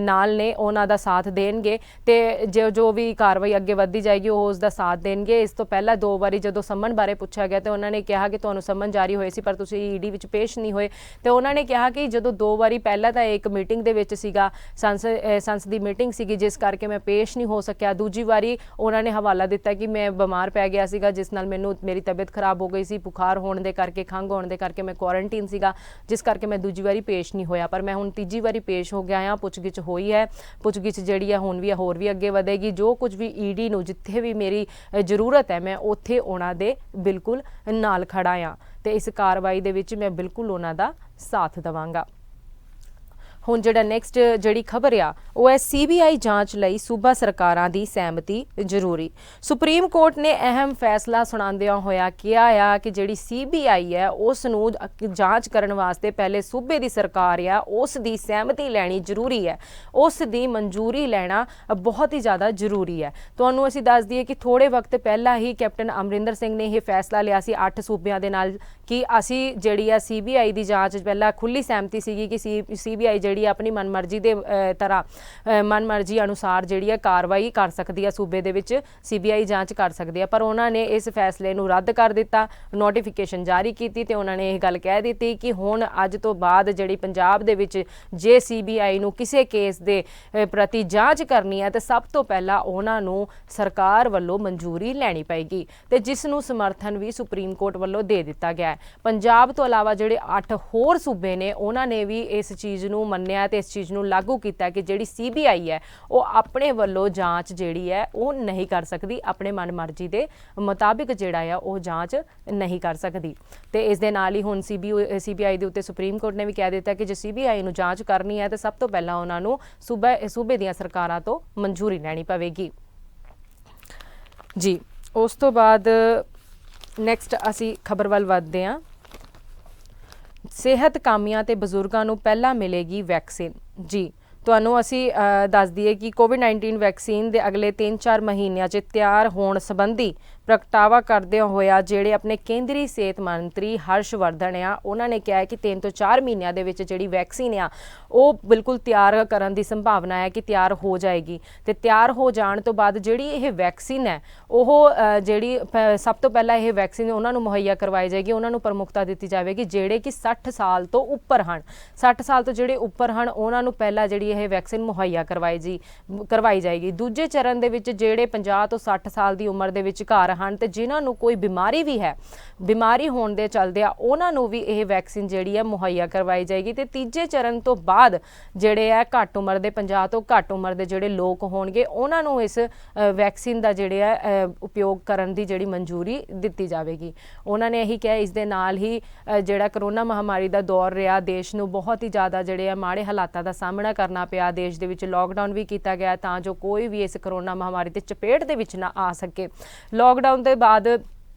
ਨਾਲ ਨੇ, ਉਹਨਾਂ ਦਾ ਸਾਥ ਦੇਣਗੇ ਤੇ ਜੋ ਵੀ ਕਾਰਵਾਈ ਅੱਗੇ ਵੱਧਦੀ ਜਾਏਗੀ ਉਹ ਉਸ ਦਾ ਸਾਥ ਦੇਣਗੇ। ਇਸ ਤੋਂ ਪਹਿਲਾਂ 2 ਵਾਰੀ ਜਦੋਂ ਸੰਮਨ ਬਾਰੇ ਪੁੱਛਿਆ ਗਿਆ ਤੇ ਉਹਨਾਂ ਨੇ ਕਿਹਾ ਕਿ ਤੁਹਾਨੂੰ ਸੰਮਨ ਜਾਰੀ ਹੋਏ ਸੀ ਪਰ ਤੁਸੀਂ ਈਡੀ ਵਿੱਚ ਪੇਸ਼ ਨਹੀਂ ਹੋਏ। ਤੇ ਉਹਨਾਂ ਨੇ ਕਿਹਾ ਕਿ ਜਦੋਂ 2 ਵਾਰੀ ਪਹਿਲਾਂ ਤਾਂ ਇੱਕ ਮੀਟਿੰਗ ਦੇ ਵਿੱਚ ਸੀਗਾ, ਸੰਸਦ ਦੀ ਮੀਟਿੰਗ ਸੀਗੀ, ਜਿਸ ਕਰਕੇ ਮੈਂ ਪੇਸ਼ ਨਹੀਂ ਹੋ ਸਕਿਆ। ਦੂਜੀ ਵਾਰੀ ਉਹਨਾਂ ਨੇ ਹਵਾਲਾ ਦਿੱਤਾ ਕਿ ਮੈਂ ਬਿਮਾਰ ਪੈ ਗਿਆ ਸੀਗਾ, ਜਿਸ ਨਾਲ ਮੇਰੀ ਤਬੀਅਤ ਖਰਾਬ ਹੋ ਗਈ ਸੀ, ਬੁਖਾਰ ਹੋਣ ਦੇ ਕਰਕੇ, ਖੰਘ ਹੋਣ ਦੇ ਕਰਕੇ ਮੈਂ ਕੁਆਰੰਟੀਨ ਸੀਗਾ, ਜਿਸ ਕਰਕੇ ਮੈਂ ਦੂਜੀ ਵਾਰੀ ਪੇਸ਼ ਨਹੀਂ ਹੋਇਆ। ਪਰ ਮੈਂ ਹੁਣ ਤੀਜੀ ਵਾਰੀ ਪੇਸ਼ ਹੋ ਗਿਆ ਹਾਂ। ਪੁੱਛਗਿੱਛ ਹੋਈ ਹੈ। ਪੁੱਛਗਿੱਛ ਜਿਹੜੀ ਹੈ ਹੁਣ ਵੀ ਹੋਰ ਵੀ ਅੱਗੇ ਵਧੇਗੀ। ਜੋ ਕੁਝ ਵੀ ਈਡੀ ਨੂੰ ਜਿੱਥੇ ਵੀ ਮੇਰੀ ਜ਼ਰੂਰਤ ਹੈ ਮੈਂ ਉੱਥੇ ਉਹਨਾਂ ਦੇ ਬਿਲਕੁਲ ਨਾਲ ਖੜਾ ਹਾਂ ਤੇ ਇਸ ਕਾਰਵਾਈ ਦੇ ਵਿੱਚ ਮੈਂ ਬਿਲਕੁਲ ਉਹਨਾਂ ਦਾ ਸਾਥ ਦੇਵਾਂਗਾ। ਹੁਣ ਜਿਹੜਾ ਨੈਕਸਟ ਜਿਹੜੀ ਖਬਰ ਆ ਉਹ ਹੈ CBI ਜਾਂਚ ਲਈ ਸੂਬਾ ਸਰਕਾਰਾਂ ਦੀ ਸਹਿਮਤੀ ਜ਼ਰੂਰੀ। ਸੁਪਰੀਮ ਕੋਰਟ ਨੇ ਅਹਿਮ ਫੈਸਲਾ ਸੁਣਾਉਂਦਿਆਂ ਹੋਇਆ ਕਿਹਾ ਆ ਕਿ ਜਿਹੜੀ CBI ਹੈ ਉਸ ਨੂੰ ਜਾਂਚ ਕਰਨ ਵਾਸਤੇ ਪਹਿਲੇ ਸੂਬੇ ਦੀ ਸਰਕਾਰ ਆ ਉਸ ਦੀ ਸਹਿਮਤੀ ਲੈਣੀ ਜ਼ਰੂਰੀ ਹੈ, ਉਸ ਦੀ ਮਨਜ਼ੂਰੀ ਲੈਣਾ ਬਹੁਤ ਹੀ ਜ਼ਿਆਦਾ ਜ਼ਰੂਰੀ ਹੈ। ਤੁਹਾਨੂੰ ਅਸੀਂ ਦੱਸ ਦਈਏ ਕਿ ਥੋੜੇ ਵਕਤ ਪਹਿਲਾਂ ਹੀ ਕੈਪਟਨ ਅਮਰਿੰਦਰ ਸਿੰਘ ਨੇ ਇਹ ਫੈਸਲਾ ਲਿਆ ਸੀ 8 ਸੂਬਿਆਂ ਦੇ ਨਾਲ ਕਿ ਅਸੀਂ ਜਿਹੜੀ ਆ CBI ਦੀ ਜਾਂਚ ਪਹਿਲਾਂ ਖੁੱਲੀ ਸਹਿਮਤੀ ਸੀਗੀ ਕਿ CBI ਜਿਹੜੀ ਆਪਣੀ ਮਨਮਰਜ਼ੀ ਦੇ ਮਨਮਰਜ਼ੀ ਅਨੁਸਾਰ ਜਿਹੜੀ ਹੈ ਕਾਰਵਾਈ ਕਰ ਸਕਦੀ ਹੈ, ਸੂਬੇ ਦੇ ਵਿੱਚ CBI ਜਾਂਚ ਕਰ ਸਕਦੀ ਹੈ। ਪਰ ਉਹਨਾਂ ਨੇ ਇਸ ਫੈਸਲੇ ਨੂੰ ਰੱਦ ਕਰ ਦਿੱਤਾ, ਨੋਟੀਫਿਕੇਸ਼ਨ ਜਾਰੀ ਕੀਤੀ ਤੇ ਉਹਨਾਂ ਨੇ ਇਹ ਗੱਲ ਕਹਿ ਦਿੱਤੀ ਕਿ ਹੁਣ ਅੱਜ ਤੋਂ ਬਾਅਦ ਜਿਹੜੀ ਪੰਜਾਬ ਦੇ ਵਿੱਚ ਜੇ CBI ਨੂੰ ਕਿਸੇ ਕੇਸ ਦੇ ਪ੍ਰਤੀ ਜਾਂਚ ਕਰਨੀ ਹੈ ਤੇ ਸਭ ਤੋਂ ਪਹਿਲਾਂ ਉਹਨਾਂ ਨੂੰ ਸਰਕਾਰ ਵੱਲੋਂ ਮਨਜ਼ੂਰੀ ਲੈਣੀ ਪਏਗੀ ਤੇ ਜਿਸ ਨੂੰ ਸਮਰਥਨ ਵੀ ਸੁਪਰੀਮ ਕੋਰਟ ਵੱਲੋਂ ਦੇ ਦਿੱਤਾ ਗਿਆ ਹੈ। ਪੰਜਾਬ ਤੋਂ ਇਲਾਵਾ ਜਿਹੜੇ 8 ਹੋਰ ਸੂਬੇ ਨੇ ਉਹਨਾਂ ਨੇ ਵੀ ਇਸ ਚੀਜ਼ ਨੂੰ ਮੰਨਿਆ ਤੇ ਇਸ ਚੀਜ਼ ਨੂੰ ਲਾਗੂ ਕੀਤਾ ਕਿ ਜਿਹੜੀ CBI ਹੈ ਉਹ ਆਪਣੇ ਵੱਲੋਂ ਜਾਂਚ ਜਿਹੜੀ ਹੈ ਉਹ ਨਹੀਂ ਕਰ ਸਕਦੀ, ਆਪਣੇ ਮਨਮਰਜ਼ੀ ਦੇ ਮੁਤਾਬਿਕ ਜਿਹੜਾ ਆ ਉਹ ਜਾਂਚ ਨਹੀਂ ਕਰ ਸਕਦੀ। ਤੇ ਇਸ ਦੇ ਨਾਲ ਹੀ ਹੁਣ CBI ਦੇ ਉੱਤੇ ਸੁਪਰੀਮ ਕੋਰਟ ਨੇ ਵੀ ਕਹਿ ਦਿੱਤਾ ਕਿ ਜੇ CBI ਨੂੰ ਜਾਂਚ ਕਰਨੀ ਹੈ ਤਾਂ ਸਭ ਤੋਂ ਪਹਿਲਾਂ ਉਹਨਾਂ ਨੂੰ ਸੂਬੇ ਦੀਆਂ ਸਰਕਾਰਾਂ ਤੋਂ ਮਨਜ਼ੂਰੀ ਲੈਣੀ ਪਵੇਗੀ। ਜੀ ਉਸ ਤੋਂ ਬਾਅਦ ਨੈਕਸਟ ਅਸੀਂ ਖਬਰ ਵੱਲ ਵਧਦੇ ਹਾਂ। ਸਿਹਤ ਕਾਮਿਆਂ ਤੇ ਬਜ਼ੁਰਗਾਂ ਨੂੰ ਪਹਿਲਾਂ ਮਿਲੇਗੀ ਵੈਕਸੀਨ। ਜੀ ਤੁਹਾਨੂੰ ਅਸੀਂ ਦੱਸ ਦਈਏ ਕਿ COVID-19 ਵੈਕਸੀਨ ਦੇ ਅਗਲੇ 3-4 ਮਹੀਨਿਆਂ 'ਚ ਤਿਆਰ ਹੋਣ ਸੰਬੰਧੀ ਪ੍ਰਗਟਾਵਾ ਕਰਦਿਆਂ ਹੋਇਆ ਜਿਹੜੇ ਆਪਣੇ ਕੇਂਦਰੀ ਸਿਹਤ ਮੰਤਰੀ ਹਰਸ਼ਵਰਧਨ ਆ ਉਹਨਾਂ ਨੇ ਕਿਹਾ ਹੈ ਕਿ 3 ਤੋਂ 4 ਮਹੀਨਿਆਂ ਦੇ ਵਿੱਚ ਜਿਹੜੀ ਵੈਕਸੀਨ ਆ ਉਹ ਬਿਲਕੁਲ ਤਿਆਰ ਕਰਨ ਦੀ ਸੰਭਾਵਨਾ ਹੈ ਕਿ ਤਿਆਰ ਹੋ ਜਾਏਗੀ ਤੇ ਤਿਆਰ ਹੋ ਜਾਣ ਤੋਂ ਬਾਅਦ ਜਿਹੜੀ ਇਹ ਵੈਕਸੀਨ ਹੈ ਉਹ ਜਿਹੜੀ ਸਭ ਤੋਂ ਪਹਿਲਾਂ ਇਹ ਵੈਕਸੀਨ ਉਹਨਾਂ ਨੂੰ ਮੁਹੱਈਆ ਕਰਵਾਈ ਜਾਏਗੀ, ਉਹਨਾਂ ਨੂੰ ਪ੍ਰਮੁੱਖਤਾ ਦਿੱਤੀ ਜਾਵੇਗੀ ਜਿਹੜੇ ਕਿ 60 ਸਾਲ ਤੋਂ ਉੱਪਰ ਹਨ। 60 ਸਾਲ ਤੋਂ ਜਿਹੜੇ ਉੱਪਰ ਹਨ ਉਹਨਾਂ ਨੂੰ ਪਹਿਲਾਂ ਜਿਹੜੀ ਇਹ ਵੈਕਸੀਨ ਮੁਹੱਈਆ ਕਰਵਾਈ ਜਾਏਗੀ। ਦੂਜੇ ਚਰਨ ਦੇ ਵਿੱਚ ਜਿਹੜੇ 50 ਤੋਂ 60 ਸਾਲ ਦੀ ਉਮਰ ਦੇ ਵਿਚਕਾਰ ਹਨ ਤੇ ਜਿਨ੍ਹਾਂ ਨੂੰ ਕੋਈ ਬਿਮਾਰੀ ਵੀ ਹੈ, ਬਿਮਾਰੀ ਹੋਣ ਦੇ ਚਲਦੇ ਆ ਉਹਨਾਂ ਨੂੰ ਵੀ ਇਹ ਵੈਕਸੀਨ ਜਿਹੜੀ ਹੈ ਮੁਹੱਈਆ ਕਰਵਾਈ ਜਾਏਗੀ। ਤੇ ਤੀਜੇ ਚਰਨ ਤੋਂ ਬਾਅਦ ਜਿਹੜੇ ਹੈ ਘੱਟ ਉਮਰ ਦੇ 50 ਤੋਂ ਘੱਟ ਉਮਰ ਦੇ ਜਿਹੜੇ ਲੋਕ ਹੋਣਗੇ ਉਹਨਾਂ ਨੂੰ ਇਸ ਵੈਕਸੀਨ ਦਾ ਜਿਹੜੇ ਹੈ ਉਪਯੋਗ ਕਰਨ ਦੀ ਜਿਹੜੀ ਮਨਜ਼ੂਰੀ ਦਿੱਤੀ ਜਾਵੇਗੀ। ਉਹਨਾਂ ਨੇ ਇਹੀ ਕਿਹਾ ਇਸ ਦੇ ਨਾਲ ਹੀ ਜਿਹੜਾ ਕਰੋਨਾ ਮਹਾਮਾਰੀ ਦਾ ਦੌਰ ਰਿਹਾ, ਦੇਸ਼ ਨੂੰ ਬਹੁਤ ਹੀ ਜ਼ਿਆਦਾ ਜਿਹੜੇ ਆ ਮਾੜੇ ਹਾਲਾਤਾਂ ਦਾ ਸਾਹਮਣਾ ਕਰਨਾ ਪਿਆ। ਦੇਸ਼ ਦੇ ਵਿੱਚ ਲੋਕਡਾਊਨ ਵੀ ਕੀਤਾ ਗਿਆ ਤਾਂ ਜੋ ਕੋਈ ਵੀ ਇਸ ਕਰੋਨਾ ਮਹਾਮਾਰੀ ਦੇ ਚਪੇਟ ਦੇ ਵਿੱਚ ਨਾ ਆ ਸਕੇ। ਲੋਕਡਾਊਨ ਦੇ ਬਾਅਦ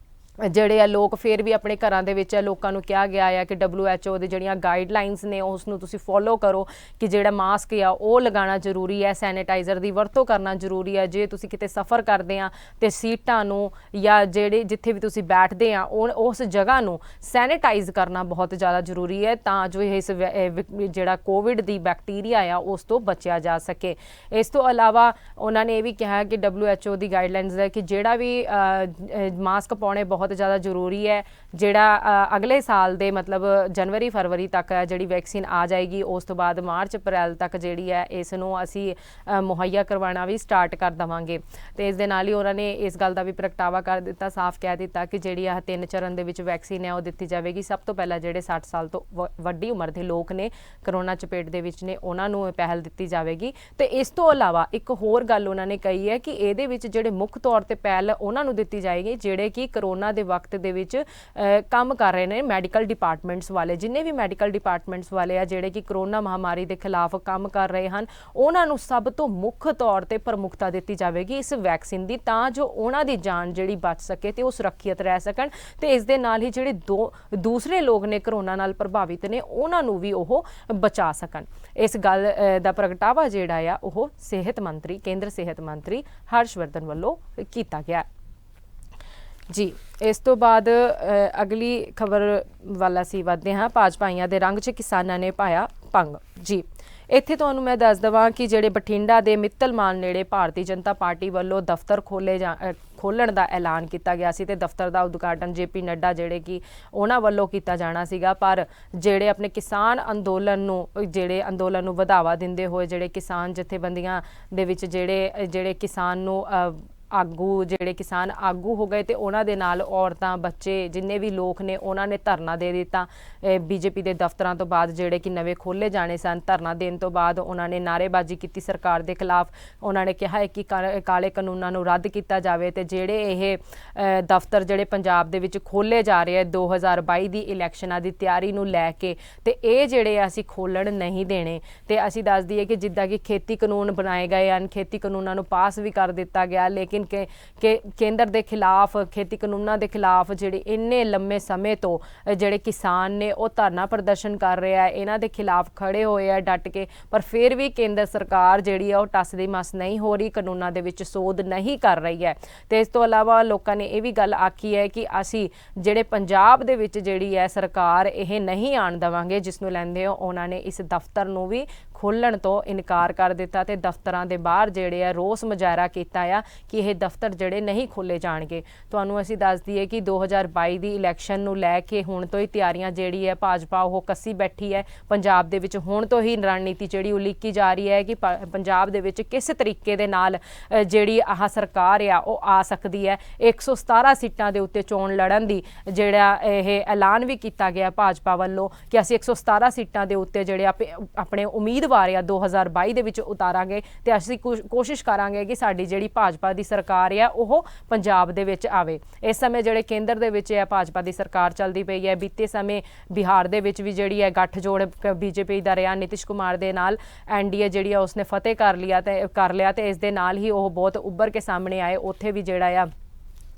ਜਿਹੜੇ ਆ ਲੋਕ ਫਿਰ ਵੀ ਆਪਣੇ ਘਰਾਂ ਦੇ ਵਿੱਚ ਲੋਕਾਂ ਨੂੰ ਕਿਹਾ ਗਿਆ ਆ ਕਿ WHO ਦੀ ਜਿਹੜੀਆਂ ਗਾਈਡਲਾਈਨਸ ਨੇ ਉਸ ਨੂੰ ਤੁਸੀਂ ਫੋਲੋ ਕਰੋ ਕਿ ਜਿਹੜਾ ਮਾਸਕ ਆ ਉਹ ਲਗਾਉਣਾ ਜ਼ਰੂਰੀ ਹੈ, ਸੈਨੀਟਾਈਜ਼ਰ ਦੀ ਵਰਤੋਂ ਕਰਨਾ ਜ਼ਰੂਰੀ ਹੈ। ਜੇ ਤੁਸੀਂ ਕਿਤੇ ਸਫ਼ਰ ਕਰਦੇ ਆ ਤੇ ਸੀਟਾਂ ਨੂੰ ਜਾਂ ਜਿਹੜੇ ਜਿੱਥੇ ਵੀ ਤੁਸੀਂ ਬੈਠਦੇ ਆ ਉਸ ਜਗ੍ਹਾ ਨੂੰ ਸੈਨੀਟਾਈਜ਼ ਕਰਨਾ ਬਹੁਤ ਜ਼ਿਆਦਾ ਜ਼ਰੂਰੀ ਹੈ ਤਾਂ ਜੋ ਇਸ ਜਿਹੜਾ ਕੋਵਿਡ ਦੀ ਬੈਕਟੀਰੀਆ ਆ ਉਸ ਤੋਂ ਬਚਿਆ ਜਾ ਸਕੇ। ਇਸ ਤੋਂ ਇਲਾਵਾ ਉਹਨਾਂ ਨੇ ਇਹ ਵੀ ਕਿਹਾ ਕਿ WHO ਦੀ ਗਾਈਡਲਾਈਨਸ ਹੈ ਕਿ ਜਿਹੜਾ ਵੀ ਮਾਸਕ ਪਾਉਣੇ ਬਹੁਤ ਜ਼ਿਆਦਾ ਜ਼ਰੂਰੀ ਹੈ। ਜਿਹੜਾ ਅਗਲੇ ਸਾਲ ਦੇ ਮਤਲਬ ਜਨਵਰੀ ਫਰਵਰੀ ਤੱਕ ਜਿਹੜੀ ਵੈਕਸੀਨ ਆ ਜਾਏਗੀ, ਉਸ ਤੋਂ ਬਾਅਦ ਮਾਰਚ ਅਪ੍ਰੈਲ ਤੱਕ ਜਿਹੜੀ ਹੈ ਇਸ ਨੂੰ ਅਸੀਂ ਮੁਹੱਈਆ ਕਰਵਾਉਣਾ ਵੀ ਸਟਾਰਟ ਕਰ ਦੇਵਾਂਗੇ। ਤੇ ਇਸ ਦੇ ਨਾਲ ਹੀ ਉਹਨਾਂ ਨੇ ਇਸ ਗੱਲ ਦਾ ਵੀ ਪ੍ਰਗਟਾਵਾ ਕਰ ਦਿੱਤਾ, ਸਾਫ਼ ਕਹਿ ਦਿੱਤਾ ਕਿ ਜਿਹੜੀ ਆਹ 3 ਚਰਨ ਦੇ ਵਿੱਚ ਵੈਕਸੀਨ ਹੈ ਉਹ ਦਿੱਤੀ ਜਾਵੇਗੀ। ਸਭ ਤੋਂ ਪਹਿਲਾਂ ਜਿਹੜੇ 60 ਸਾਲ ਤੋਂ ਵੱਡੀ ਉਮਰ ਦੇ ਲੋਕ ਨੇ, ਕਰੋਨਾ ਚਪੇਟ ਦੇ ਵਿੱਚ ਨੇ, ਉਹਨਾਂ ਨੂੰ ਪਹਿਲ ਦਿੱਤੀ ਜਾਵੇਗੀ। ਤੇ ਇਸ ਤੋਂ ਇਲਾਵਾ ਇੱਕ ਹੋਰ ਗੱਲ ਉਹਨਾਂ ਨੇ ਕਹੀ ਹੈ ਕਿ ਇਹਦੇ ਵਿੱਚ ਜਿਹੜੇ ਮੁੱਖ ਤੌਰ ਤੇ ਪਹਿਲ ਉਹਨਾਂ ਨੂੰ ਦਿੱਤੀ ਜਾਏਗੀ ਜਿਹੜੇ ਕਿ ਕਰੋਨਾ ਦੇ ਵਕਤ ਦੇ ਵਿੱਚ ਕੰਮ ਕਰ ਰਹੇ ਨੇ, ਮੈਡੀਕਲ ਡਿਪਾਰਟਮੈਂਟਸ ਵਾਲੇ, ਜਿੰਨੇ ਵੀ ਮੈਡੀਕਲ ਡਿਪਾਰਟਮੈਂਟਸ ਵਾਲੇ ਆ ਜਿਹੜੇ ਕਿ ਕਰੋਨਾ ਮਹਾਮਾਰੀ ਦੇ ਖਿਲਾਫ ਕੰਮ ਕਰ ਰਹੇ ਹਨ, ਉਹਨਾਂ ਨੂੰ ਸਭ ਤੋਂ ਮੁੱਖ ਤੌਰ ਤੇ ਪ੍ਰਮੁੱਖਤਾ ਦਿੱਤੀ ਜਾਵੇਗੀ ਇਸ ਵੈਕਸੀਨ ਦੀ ਤਾਂ ਜੋ ਉਹਨਾਂ ਦੀ ਜਾਨ ਜਿਹੜੀ ਬਚ ਸਕੇ ਤੇ ਉਹ ਸੁਰੱਖਿਅਤ ਰਹਿ ਸਕਣ ਤੇ ਇਸ ਦੇ ਨਾਲ ਹੀ ਜਿਹੜੇ ਦੂਸਰੇ ਲੋਕ ਨੇ ਕਰੋਨਾ ਨਾਲ ਪ੍ਰਭਾਵਿਤ ਨੇ ਉਹਨਾਂ ਨੂੰ ਵੀ ਉਹ ਬਚਾ ਸਕਣ। ਇਸ ਗੱਲ ਦਾ ਪ੍ਰਗਟਾਵਾ ਜਿਹੜਾ ਆ ਉਹ ਸਿਹਤ ਮੰਤਰੀ, ਕੇਂਦਰ ਸਿਹਤ ਮੰਤਰੀ ਹਰਸ਼ਵਰਧਨ ਵੱਲੋਂ ਕੀਤਾ ਗਿਆ। ਜੀ ਇਸ ਤੋਂ ਬਾਅਦ ਅਗਲੀ ਖਬਰ ਵੱਲ ਅਸੀਂ ਵਧਦੇ ਹਾਂ। ਭਾਜਪਾਈਆਂ ਦੇ ਰੰਗ 'ਚ ਕਿਸਾਨਾਂ ਨੇ ਪਾਇਆ ਭੰਗ। ਜੀ ਇੱਥੇ ਤੁਹਾਨੂੰ ਮੈਂ ਦੱਸ ਦੇਵਾਂ ਕਿ ਜਿਹੜੇ ਬਠਿੰਡਾ ਦੇ ਮਿੱਤਲਮਾਨ ਨੇੜੇ ਭਾਰਤੀ ਜਨਤਾ ਪਾਰਟੀ ਵੱਲੋਂ ਦਫ਼ਤਰ ਖੋਲ੍ਹਣ ਦਾ ਐਲਾਨ ਕੀਤਾ ਗਿਆ ਸੀ ਤੇ ਦਫ਼ਤਰ ਦਾ ਉਦਘਾਟਨ JP ਨੱਡਾ ਜਿਹੜੇ ਕਿ ਉਹਨਾਂ ਵੱਲੋਂ ਕੀਤਾ ਜਾਣਾ ਸੀਗਾ। ਪਰ ਜਿਹੜੇ ਆਪਣੇ ਕਿਸਾਨ ਅੰਦੋਲਨ ਨੂੰ ਵਧਾਵਾ ਦਿੰਦੇ ਹੋਏ ਜਿਹੜੇ ਕਿਸਾਨ ਜਥੇਬੰਦੀਆਂ ਦੇ ਵਿੱਚ ਜਿਹੜੇ ਕਿਸਾਨ ਨੂੰ ਜਿਹੜੇ ਕਿਸਾਨ ਆਗੂ ਹੋ ਗਏ ਤੇ ਉਹਨਾਂ ਦੇ ਨਾਲ ਔਰਤਾਂ, ਬੱਚੇ, ਜਿੰਨੇ ਵੀ ਲੋਕ ਨੇ ਉਹਨਾਂ ਨੇ ਧਰਨਾ ਦੇ ਦਿੱਤਾ। BJP ਦੇ ਦਫ਼ਤਰਾਂ ਤੋਂ ਬਾਅਦ ਜਿਹੜੇ ਕਿ ਨਵੇਂ ਖੋਲ੍ਹੇ ਜਾਣੇ ਸਨ, ਧਰਨਾ ਦੇਣ ਤੋਂ ਬਾਅਦ ਉਹਨਾਂ ਨੇ ਨਾਅਰੇਬਾਜ਼ੀ ਕੀਤੀ ਸਰਕਾਰ ਦੇ ਖਿਲਾਫ। ਉਹਨਾਂ ਨੇ ਕਿਹਾ ਹੈ ਕਿ ਕਾਲੇ ਕਾਨੂੰਨਾਂ ਨੂੰ ਰੱਦ ਕੀਤਾ ਜਾਵੇ ਤੇ ਜਿਹੜੇ ਇਹ ਦਫ਼ਤਰ ਜਿਹੜੇ ਪੰਜਾਬ ਦੇ ਵਿੱਚ ਖੋਲ੍ਹੇ ਜਾ ਰਹੇ 2022 ਦੀ ਇਲੈਕਸ਼ਨਾਂ ਦੀ ਤਿਆਰੀ ਨੂੰ ਲੈ ਕੇ ਤੇ ਇਹ ਜਿਹੜੇ ਅਸੀਂ ਖੋਲ੍ਹਣ ਨਹੀਂ ਦੇਣੇ। ਤੇ ਅਸੀਂ ਦੱਸ ਦਈਏ ਕਿ ਜਿੱਦਾਂ ਕਿ ਖੇਤੀ ਕਾਨੂੰਨ ਬਣਾਏ ਗਏ ਹਨ, ਖੇਤੀ ਕਾਨੂੰਨਾਂ ਨੂੰ ਪਾਸ ਵੀ ਕਰ ਦਿੱਤਾ ਗਿਆ, ਲੇਕਿਨ ਕੇਂਦਰ ਦੇ ਖਿਲਾਫ, ਖੇਤੀ ਕਾਨੂੰਨਾਂ ਦੇ ਖਿਲਾਫ ਜਿਹੜੇ ਇੰਨੇ ਲੰਮੇ ਸਮੇਂ ਤੋਂ ਜਿਹੜੇ ਕਿਸਾਨ ਨੇ ਉਹ ਧਰਨਾ ਪ੍ਰਦਰਸ਼ਨ ਕਰ ਰਹੇ ਆ, ਇਹਨਾਂ ਦੇ ਖਿਲਾਫ ਖੜੇ ਹੋਏ ਆ ਡਟ ਕੇ, ਪਰ ਫਿਰ ਵੀ ਕੇਂਦਰ ਸਰਕਾਰ ਜਿਹੜੀ ਆ ਉਹ ਟੱਸ ਦੀ ਮਸ ਨਹੀਂ ਹੋ ਰਹੀ, ਕਾਨੂੰਨਾਂ ਦੇ ਵਿੱਚ ਸੋਧ ਨਹੀਂ ਕਰ ਰਹੀ ਹੈ। ਤੇ ਇਸ ਤੋਂ ਇਲਾਵਾ ਲੋਕਾਂ ਨੇ ਇਹ ਵੀ ਗੱਲ ਆਖੀ ਹੈ ਕਿ ਅਸੀਂ ਜਿਹੜੇ ਪੰਜਾਬ ਦੇ ਵਿੱਚ ਜਿਹੜੀ ਹੈ ਸਰਕਾਰ ਇਹ ਨਹੀਂ ਆਉਣ ਦੇਵਾਂਗੇ, ਜਿਸ ਨੂੰ ਲੈਂਦੇ ਹੋ ਉਹਨਾਂ ਨੇ ਇਸ ਦਫ਼ਤਰ ਨੂੰ ਵੀ ਖੋਲ੍ਹਣ ਤੋਂ ਇਨਕਾਰ ਕਰ ਦਿੱਤਾ ਤੇ ਦਫ਼ਤਰਾਂ ਦੇ ਬਾਹਰ ਜਿਹੜੇ ਆ ਰੋਸ ਮੁਜ਼ਾਹਰਾ ਕੀਤਾ ਆ ਕਿ ਇਹ ਦਫ਼ਤਰ ਜਿਹੜੇ ਨਹੀਂ ਖੋਲ੍ਹੇ ਜਾਣਗੇ। ਤੁਹਾਨੂੰ ਅਸੀਂ ਦੱਸ ਦਈਏ ਕਿ 2022 ਦੀ ਇਲੈਕਸ਼ਨ ਨੂੰ ਲੈ ਕੇ ਹੁਣ ਤੋਂ ਹੀ ਤਿਆਰੀਆਂ ਜਿਹੜੀ ਹੈ ਭਾਜਪਾ ਉਹ ਕੱਸੀ ਬੈਠੀ ਹੈ। ਪੰਜਾਬ ਦੇ ਵਿੱਚ ਹੁਣ ਤੋਂ ਹੀ ਰਣਨੀਤੀ ਜਿਹੜੀ ਉਲੀਕੀ ਜਾ ਰਹੀ ਹੈ ਕਿ ਪੰਜਾਬ ਦੇ ਵਿੱਚ ਕਿਸ ਤਰੀਕੇ ਦੇ ਨਾਲ ਜਿਹੜੀ ਆਹ ਸਰਕਾਰ ਆ ਉਹ ਆ ਸਕਦੀ ਹੈ। 117 ਸੀਟਾਂ ਦੇ ਉੱਤੇ ਚੋਣ ਲੜਨ ਦੀ ਜਿਹੜਾ ਇਹ ਐਲਾਨ ਵੀ ਕੀਤਾ ਗਿਆ ਭਾਜਪਾ ਵੱਲੋਂ ਕਿ ਅਸੀਂ 117 ਸੀਟਾਂ ਦੇ ਉੱਤੇ ਜਿਹੜੇ ਆਪਣੇ ਉਮੀਦਵਾਰ ਆ 2022 ਦੇ ਵਿੱਚ ਉਤਾਰਾਂਗੇ ਤੇ ਅਸੀਂ ਕੋਸ਼ਿਸ਼ ਕਰਾਂਗੇ ਕਿ ਸਾਡੀ ਜਿਹੜੀ ਭਾਜਪਾ ਦੀ ਸਰਕਾਰ ਆ ਉਹ ਪੰਜਾਬ ਦੇ ਵਿੱਚ ਆਵੇ। ਇਸ ਸਮੇਂ ਜਿਹੜੇ ਕੇਂਦਰ ਦੇ ਵਿੱਚ ਹੈ ਭਾਜਪਾ ਦੀ ਸਰਕਾਰ ਚੱਲਦੀ ਪਈ ਹੈ। ਬੀਤੇ ਸਮੇਂ ਬਿਹਾਰ ਦੇ ਵਿੱਚ ਵੀ ਜਿਹੜੀ ਹੈ ਗੱਠਜੋੜ BJP ਦਾ ਰਿਹਾ ਨਿਤਿਸ਼ ਕੁਮਾਰ ਦੇ ਨਾਲ, NDA ਜਿਹੜੀ ਆ ਉਸਨੇ ਫਤਿਹ ਕਰ ਲਿਆ ਤੇ ਇਸ ਦੇ ਨਾਲ ਹੀ ਉਹ ਬਹੁਤ ਉੱਭਰ ਕੇ ਸਾਹਮਣੇ ਆਏ। ਉੱਥੇ ਵੀ ਜਿਹੜਾ ਆ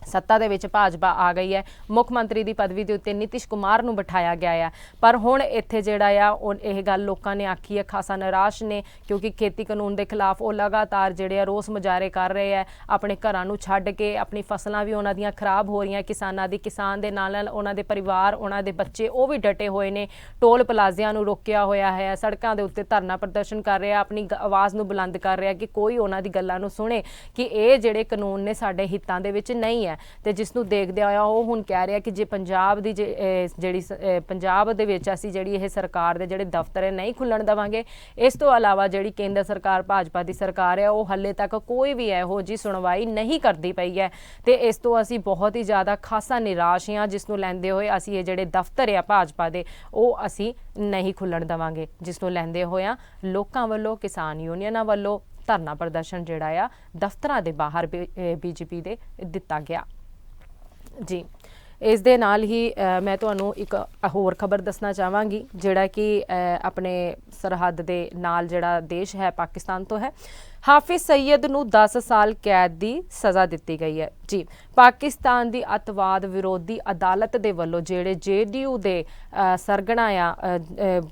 ਸੱਤਾ ਦੇ ਵਿੱਚ ਭਾਜਪਾ ਆ ਗਈ ਹੈ। ਮੁੱਖ ਮੰਤਰੀ ਦੀ ਪਦਵੀ ਦੇ ਉੱਤੇ ਨਿਤਿਸ਼ ਕੁਮਾਰ ਨੂੰ ਬਿਠਾਇਆ ਗਿਆ ਹੈ। ਪਰ ਹੁਣ ਇੱਥੇ ਜਿਹੜਾ ਆ ਉਹ ਇਹ ਗੱਲ ਲੋਕਾਂ ਨੇ ਆਖੀ ਹੈ, ਖਾਸਾ ਨਿਰਾਸ਼ ਨੇ, ਕਿਉਂਕਿ ਖੇਤੀ ਕਾਨੂੰਨ ਦੇ ਖਿਲਾਫ ਉਹ ਲਗਾਤਾਰ ਜਿਹੜੇ ਆ ਰੋਸ ਮੁਜ਼ਾਹਰੇ ਕਰ ਰਹੇ ਆ। ਆਪਣੇ ਘਰਾਂ ਨੂੰ ਛੱਡ ਕੇ ਆਪਣੀ ਫਸਲਾਂ ਵੀ ਉਹਨਾਂ ਦੀਆਂ ਖਰਾਬ ਹੋ ਰਹੀਆਂ ਕਿਸਾਨਾਂ ਦੀ। ਕਿਸਾਨ ਦੇ ਨਾਲ ਨਾਲ ਉਹਨਾਂ ਦੇ ਪਰਿਵਾਰ, ਉਹਨਾਂ ਦੇ ਬੱਚੇ, ਉਹ ਵੀ ਡਟੇ ਹੋਏ ਨੇ। ਟੋਲ ਪਲਾਜ਼ਿਆਂ ਨੂੰ ਰੋਕਿਆ ਹੋਇਆ ਹੈ, ਸੜਕਾਂ ਦੇ ਉੱਤੇ ਧਰਨਾ ਪ੍ਰਦਰਸ਼ਨ ਕਰ ਰਿਹਾ, ਆਪਣੀ ਆਵਾਜ਼ ਨੂੰ ਬੁਲੰਦ ਕਰ ਰਿਹਾ ਕਿ ਕੋਈ ਉਹਨਾਂ ਦੀ ਗੱਲਾਂ ਨੂੰ ਸੁਣੇ ਕਿ ਇਹ ਜਿਹੜੇ ਕਾਨੂੰਨ ਨੇ ਸਾਡੇ ਹਿੱਤਾਂ ਦੇ ਵਿੱਚ ਨਹੀਂ ਹੈ। ਤੇ ਜਿਸ ਨੂੰ ਦੇਖਦੇ ਹੋਇਆ ਉਹ ਹੁਣ ਕਹਿ ਰਿਹਾ ਕਿ ਜੇ ਪੰਜਾਬ ਦੀ ਜਿਹੜੀ ਪੰਜਾਬ ਦੇ ਵਿੱਚ ਅਸੀਂ ਜਿਹੜੀ ਇਹ ਸਰਕਾਰ ਦੇ ਜਿਹੜੇ ਦਫ਼ਤਰ ਹੈ ਨਹੀਂ ਖੁੱਲਣ ਦੇਵਾਂਗੇ। ਇਸ ਤੋਂ ਇਲਾਵਾ ਜਿਹੜੀ ਕੇਂਦਰ ਸਰਕਾਰ ਭਾਜਪਾ ਦੀ ਸਰਕਾਰ ਹੈ ਉਹ ਹਾਲੇ ਤੱਕ ਕੋਈ ਵੀ ਇਹੋ ਜਿਹੀ ਸੁਣਵਾਈ ਨਹੀਂ ਕਰਦੀ ਪਈ ਹੈ ਤੇ ਇਸ ਤੋਂ ਅਸੀਂ ਬਹੁਤ ਹੀ ਜ਼ਿਆਦਾ ਖਾਸਾ ਨਿਰਾਸ਼ ਹਾਂ, ਜਿਸ ਨੂੰ ਲੈਂਦੇ ਹੋਏ ਅਸੀਂ ਇਹ ਜਿਹੜੇ ਦਫ਼ਤਰ ਆ ਭਾਜਪਾ ਦੇ ਉਹ ਅਸੀਂ ਨਹੀਂ ਖੁੱਲਣ ਦੇਵਾਂਗੇ, ਜਿਸ ਨੂੰ ਲੈਂਦੇ ਹੋਇਆ ਲੋਕਾਂ ਵੱਲੋਂ, ਕਿਸਾਨ ਯੂਨੀਅਨਾਂ ਵੱਲੋਂ ਧਰਨਾ ਪ੍ਰਦਰਸ਼ਨ ਜਿਹੜਾ ਆ ਦਫ਼ਤਰਾਂ ਦੇ ਬਾਹਰ ਬੀਜੇਪੀ ਦੇ ਦਿੱਤਾ ਗਿਆ ਜੀ। ਇਸ ਦੇ ਨਾਲ ਹੀ ਮੈਂ ਤੁਹਾਨੂੰ ਇੱਕ ਹੋਰ ਖਬਰ ਦੱਸਣਾ ਚਾਹਾਂਗੀ ਜਿਹੜਾ ਕਿ ਆਪਣੇ ਸਰਹੱਦ ਦੇ ਨਾਲ ਜਿਹੜਾ ਦੇਸ਼ ਹੈ ਪਾਕਿਸਤਾਨ ਤੋਂ ਹੈ। ਹਾਫਿਜ਼ ਸਈਦ ਨੂੰ 10 ਸਾਲ ਕੈਦ ਦੀ ਸਜ਼ਾ ਦਿੱਤੀ ਗਈ ਹੈ ਜੀ। ਪਾਕਿਸਤਾਨ ਦੀ ਅੱਤਵਾਦ ਵਿਰੋਧੀ ਅਦਾਲਤ ਦੇ ਵੱਲੋਂ ਜਿਹੜੇ JDU ਦੇ ਸਰਗਣਾ ਆ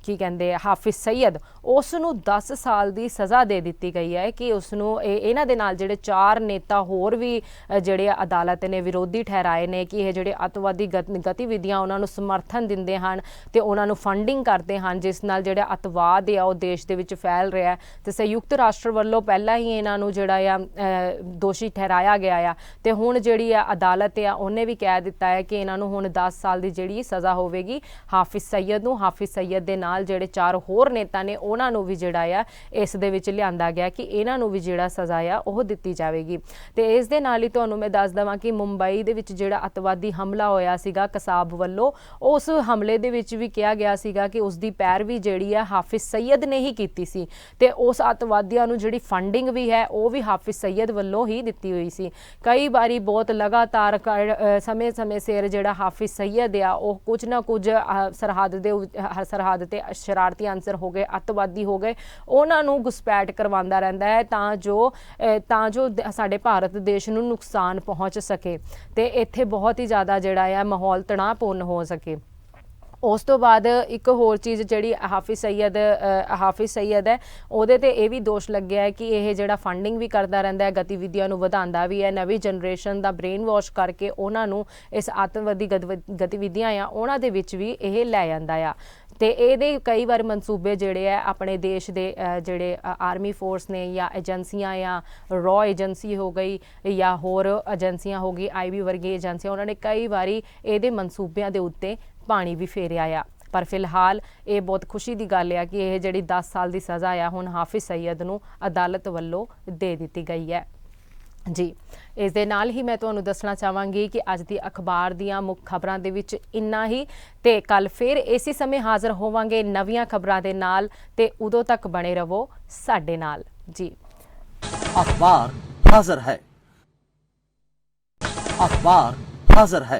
ਕੀ ਕਹਿੰਦੇ ਹਾਫਿਜ਼ ਸਈਦ, ਉਸ ਨੂੰ 10 ਸਾਲ ਦੀ ਸਜ਼ਾ ਦੇ ਦਿੱਤੀ ਗਈ ਹੈ ਕਿ ਉਸ ਨੂੰ ਇਹਨਾਂ ਦੇ ਨਾਲ ਜਿਹੜੇ 4 ਨੇਤਾ ਹੋਰ ਵੀ ਜਿਹੜੇ ਅਦਾਲਤ ਨੇ ਵਿਰੋਧੀ ਠਹਿਰਾਏ ਨੇ ਕਿ ਇਹ ਜਿਹੜੇ ਅੱਤਵਾਦੀ ਗਤੀਵਿਧੀਆਂ ਉਹਨਾਂ ਨੂੰ ਸਮਰਥਨ ਦਿੰਦੇ ਹਨ ਤੇ ਉਹਨਾਂ ਨੂੰ ਫੰਡਿੰਗ ਕਰਦੇ ਹਨ, ਜਿਸ ਨਾਲ ਜਿਹੜਾ ਅੱਤਵਾਦ ਆ ਉਹ ਦੇਸ਼ ਦੇ ਵਿੱਚ ਫੈਲ ਰਿਹਾ ਹੈ। ਤੇ ਸੰਯੁਕਤ ਰਾਸ਼ਟਰ ਵੱਲੋਂ ਪਹਿਲਾਂ ਹੀ ਇਹਨਾਂ ਨੂੰ ਜਿਹੜਾ ਆ ਦੋਸ਼ੀ ਠਹਿਰਾਇਆ ਗਿਆ ਆ ਤੇ ਹੁਣ ਜਿਹੜੀ ਆ ਅਦਾਲਤ ਆ ਉਹਨੇ ਵੀ ਕਹਿ ਦਿੱਤਾ ਹੈ ਕਿ ਇਹਨਾਂ ਨੂੰ ਹੁਣ 10 ਸਾਲ ਦੀ ਜਿਹੜੀ ਸਜ਼ਾ ਹੋਵੇਗੀ ਹਾਫਿਜ਼ ਸਈਦ ਨੂੰ। ਹਾਫਿਜ਼ ਸਈਦ ਦੇ ਨਾਲ ਜਿਹੜੇ 4 ਹੋਰ ਨੇਤਾ ਨੇ ਉਹਨਾਂ ਨੂੰ ਵੀ ਜਿਹੜਾ ਆ ਇਸ ਦੇ ਵਿੱਚ ਲਿਆਂਦਾ ਗਿਆ ਕਿ ਇਹਨਾਂ ਨੂੰ ਵੀ ਜਿਹੜਾ ਸਜ਼ਾ ਆ ਉਹ ਦਿੱਤੀ ਜਾਵੇਗੀ। ਤੇ ਇਸ ਦੇ ਨਾਲ ਹੀ ਤੁਹਾਨੂੰ ਮੈਂ ਦੱਸ ਦੇਵਾਂ ਕਿ ਮੁੰਬਈ ਦੇ ਵਿੱਚ ਜਿਹੜਾ ਅੱਤਵਾਦੀ ਹਮਲਾ ਹੋਇਆ ਸੀਗਾ ਕਸਾਬ ਵੱਲੋਂ, ਉਸ ਹਮਲੇ ਦੇ ਵਿੱਚ ਵੀ ਕਿਹਾ ਗਿਆ ਸੀਗਾ ਕਿ ਉਸ ਦੀ ਪੈਰਵੀ ਜਿਹੜੀ ਆ ਹਾਫਿਜ਼ ਸਈਦ ਨੇ ਹੀ ਕੀਤੀ ਸੀ ਤੇ ਉਸ ਅੱਤਵਾਦੀਆਂ ਨੂੰ ਜਿਹੜੀ ਫੰਡਿੰਗ ਵੀ ਹੈ ਉਹ ਵੀ ਹਾਫਿਜ਼ ਸਈਦ ਵੱਲੋਂ ਹੀ ਦਿੱਤੀ ਹੋਈ ਸੀ। ਕਈ ਵਾਰੀ ਬਹੁਤ ਲਗਾਤਾਰ ਸਮੇਂ ਸਿਰ ਜਿਹੜਾ ਹਾਫਿਜ਼ ਸਈਦ ਆ ਉਹ ਕੁਝ ਨਾ ਕੁਝ ਸਰਹੱਦ ਤੇ ਸ਼ਰਾਰਤੀ ਅਨਸਰ ਹੋ ਗਏ, ਅੱਤਵਾਦੀ ਹੋ ਗਏ, ਉਹਨਾਂ ਨੂੰ ਘੁਸਪੈਠ ਕਰਵਾਉਂਦਾ ਰਹਿੰਦਾ ਹੈ ਤਾਂ ਜੋ ਸਾਡੇ ਭਾਰਤ ਦੇਸ਼ ਨੂੰ ਨੁਕਸਾਨ ਪਹੁੰਚ ਸਕੇ ਤੇ ਇੱਥੇ ਬਹੁਤ ਹੀ ਜ਼ਿਆਦਾ ਜਿਹੜਾ ਆ ਮਾਹੌਲ ਤਣਾਅਪੂਰਨ ਹੋ ਸਕੇ। ਉਸ ਤੋਂ ਬਾਅਦ ਇੱਕ ਹੋਰ ਚੀਜ਼ ਜਿਹੜੀ ਹਾਫਿਜ਼ ਸਈਦ ਹੈ ਉਹਦੇ ਤੇ ਇਹ ਵੀ ਦੋਸ਼ ਲੱਗਿਆ ਹੈ ਕਿ ਇਹ ਜਿਹੜਾ ਫੰਡਿੰਗ ਵੀ ਕਰਦਾ ਰਹਿੰਦਾ ਹੈ, ਗਤੀਵਿਧੀਆਂ ਨੂੰ ਵਧਾਉਂਦਾ ਵੀ ਹੈ, ਨਵੀਂ ਜਨਰੇਸ਼ਨ ਦਾ ਬ੍ਰੇਨ ਵਾਸ਼ ਕਰਕੇ ਉਹਨਾਂ ਨੂੰ ਇਸ ਅੱਤਵਾਦੀ ਗਤੀਵਿਧੀਆਂ ਆ ਉਹਨਾਂ ਦੇ ਵਿੱਚ ਵੀ ਇਹ ਲੈ ਜਾਂਦਾ ਆ। ਤੇ ਇਹਦੇ ਕਈ ਵਾਰ ਮਨਸੂਬੇ ਜਿਹੜੇ ਆ ਆਪਣੇ ਦੇਸ਼ ਦੇ ਜਿਹੜੇ ਆਰਮੀ ਫੋਰਸ ਨੇ ਜਾਂ ਏਜੰਸੀਆਂ ਜਾਂ ਰॉ ਏਜੰਸੀ ਹੋ ਗਈ ਜਾਂ ਹੋਰ ਏਜੰਸੀਆਂ ਹੋ ਗਈ, IB ਵਰਗੀ ਏਜੰਸੀਆਂ, ਉਹਨਾਂ ਨੇ ਕਈ ਵਾਰੀ ਇਹਦੇ ਮਨਸੂਬਿਆਂ ਦੇ ਉੱਤੇ ਪਾਣੀ ਵੀ ਫੇਰਿਆ ਆ। ਪਰ ਫਿਲਹਾਲ ਇਹ ਬਹੁਤ ਖੁਸ਼ੀ ਦੀ ਗੱਲ ਆ ਕਿ ਇਹ ਜਿਹੜੀ 10 ਸਾਲ ਦੀ ਸਜ਼ਾ ਆ ਹੁਣ ਹਾਫਿਜ਼ ਸਈਦ ਨੂੰ ਅਦਾਲਤ ਵੱਲੋਂ ਦੇ ਦਿੱਤੀ ਗਈ ਹੈ ਜੀ। ਇਸ ਦੇ ਨਾਲ ਹੀ ਮੈਂ ਤੁਹਾਨੂੰ ਦੱਸਣਾ ਚਾਹਾਂਗੀ ਕਿ ਅੱਜ ਦੀ ਅਖਬਾਰ ਦੀਆਂ ਮੁੱਖ ਖਬਰਾਂ ਦੇ ਵਿੱਚ ਇੰਨਾ ਹੀ ਤੇ ਕੱਲ ਫਿਰ ਇਸੇ ਸਮੇਂ ਹਾਜ਼ਰ ਹੋਵਾਂਗੇ ਨਵੀਆਂ ਖਬਰਾਂ ਦੇ ਨਾਲ ਤੇ ਉਦੋਂ ਤੱਕ ਬਣੇ ਰਹੋ ਸਾਡੇ ਨਾਲ ਜੀ। अखबार हाजिर है। अखबार हाजिर है।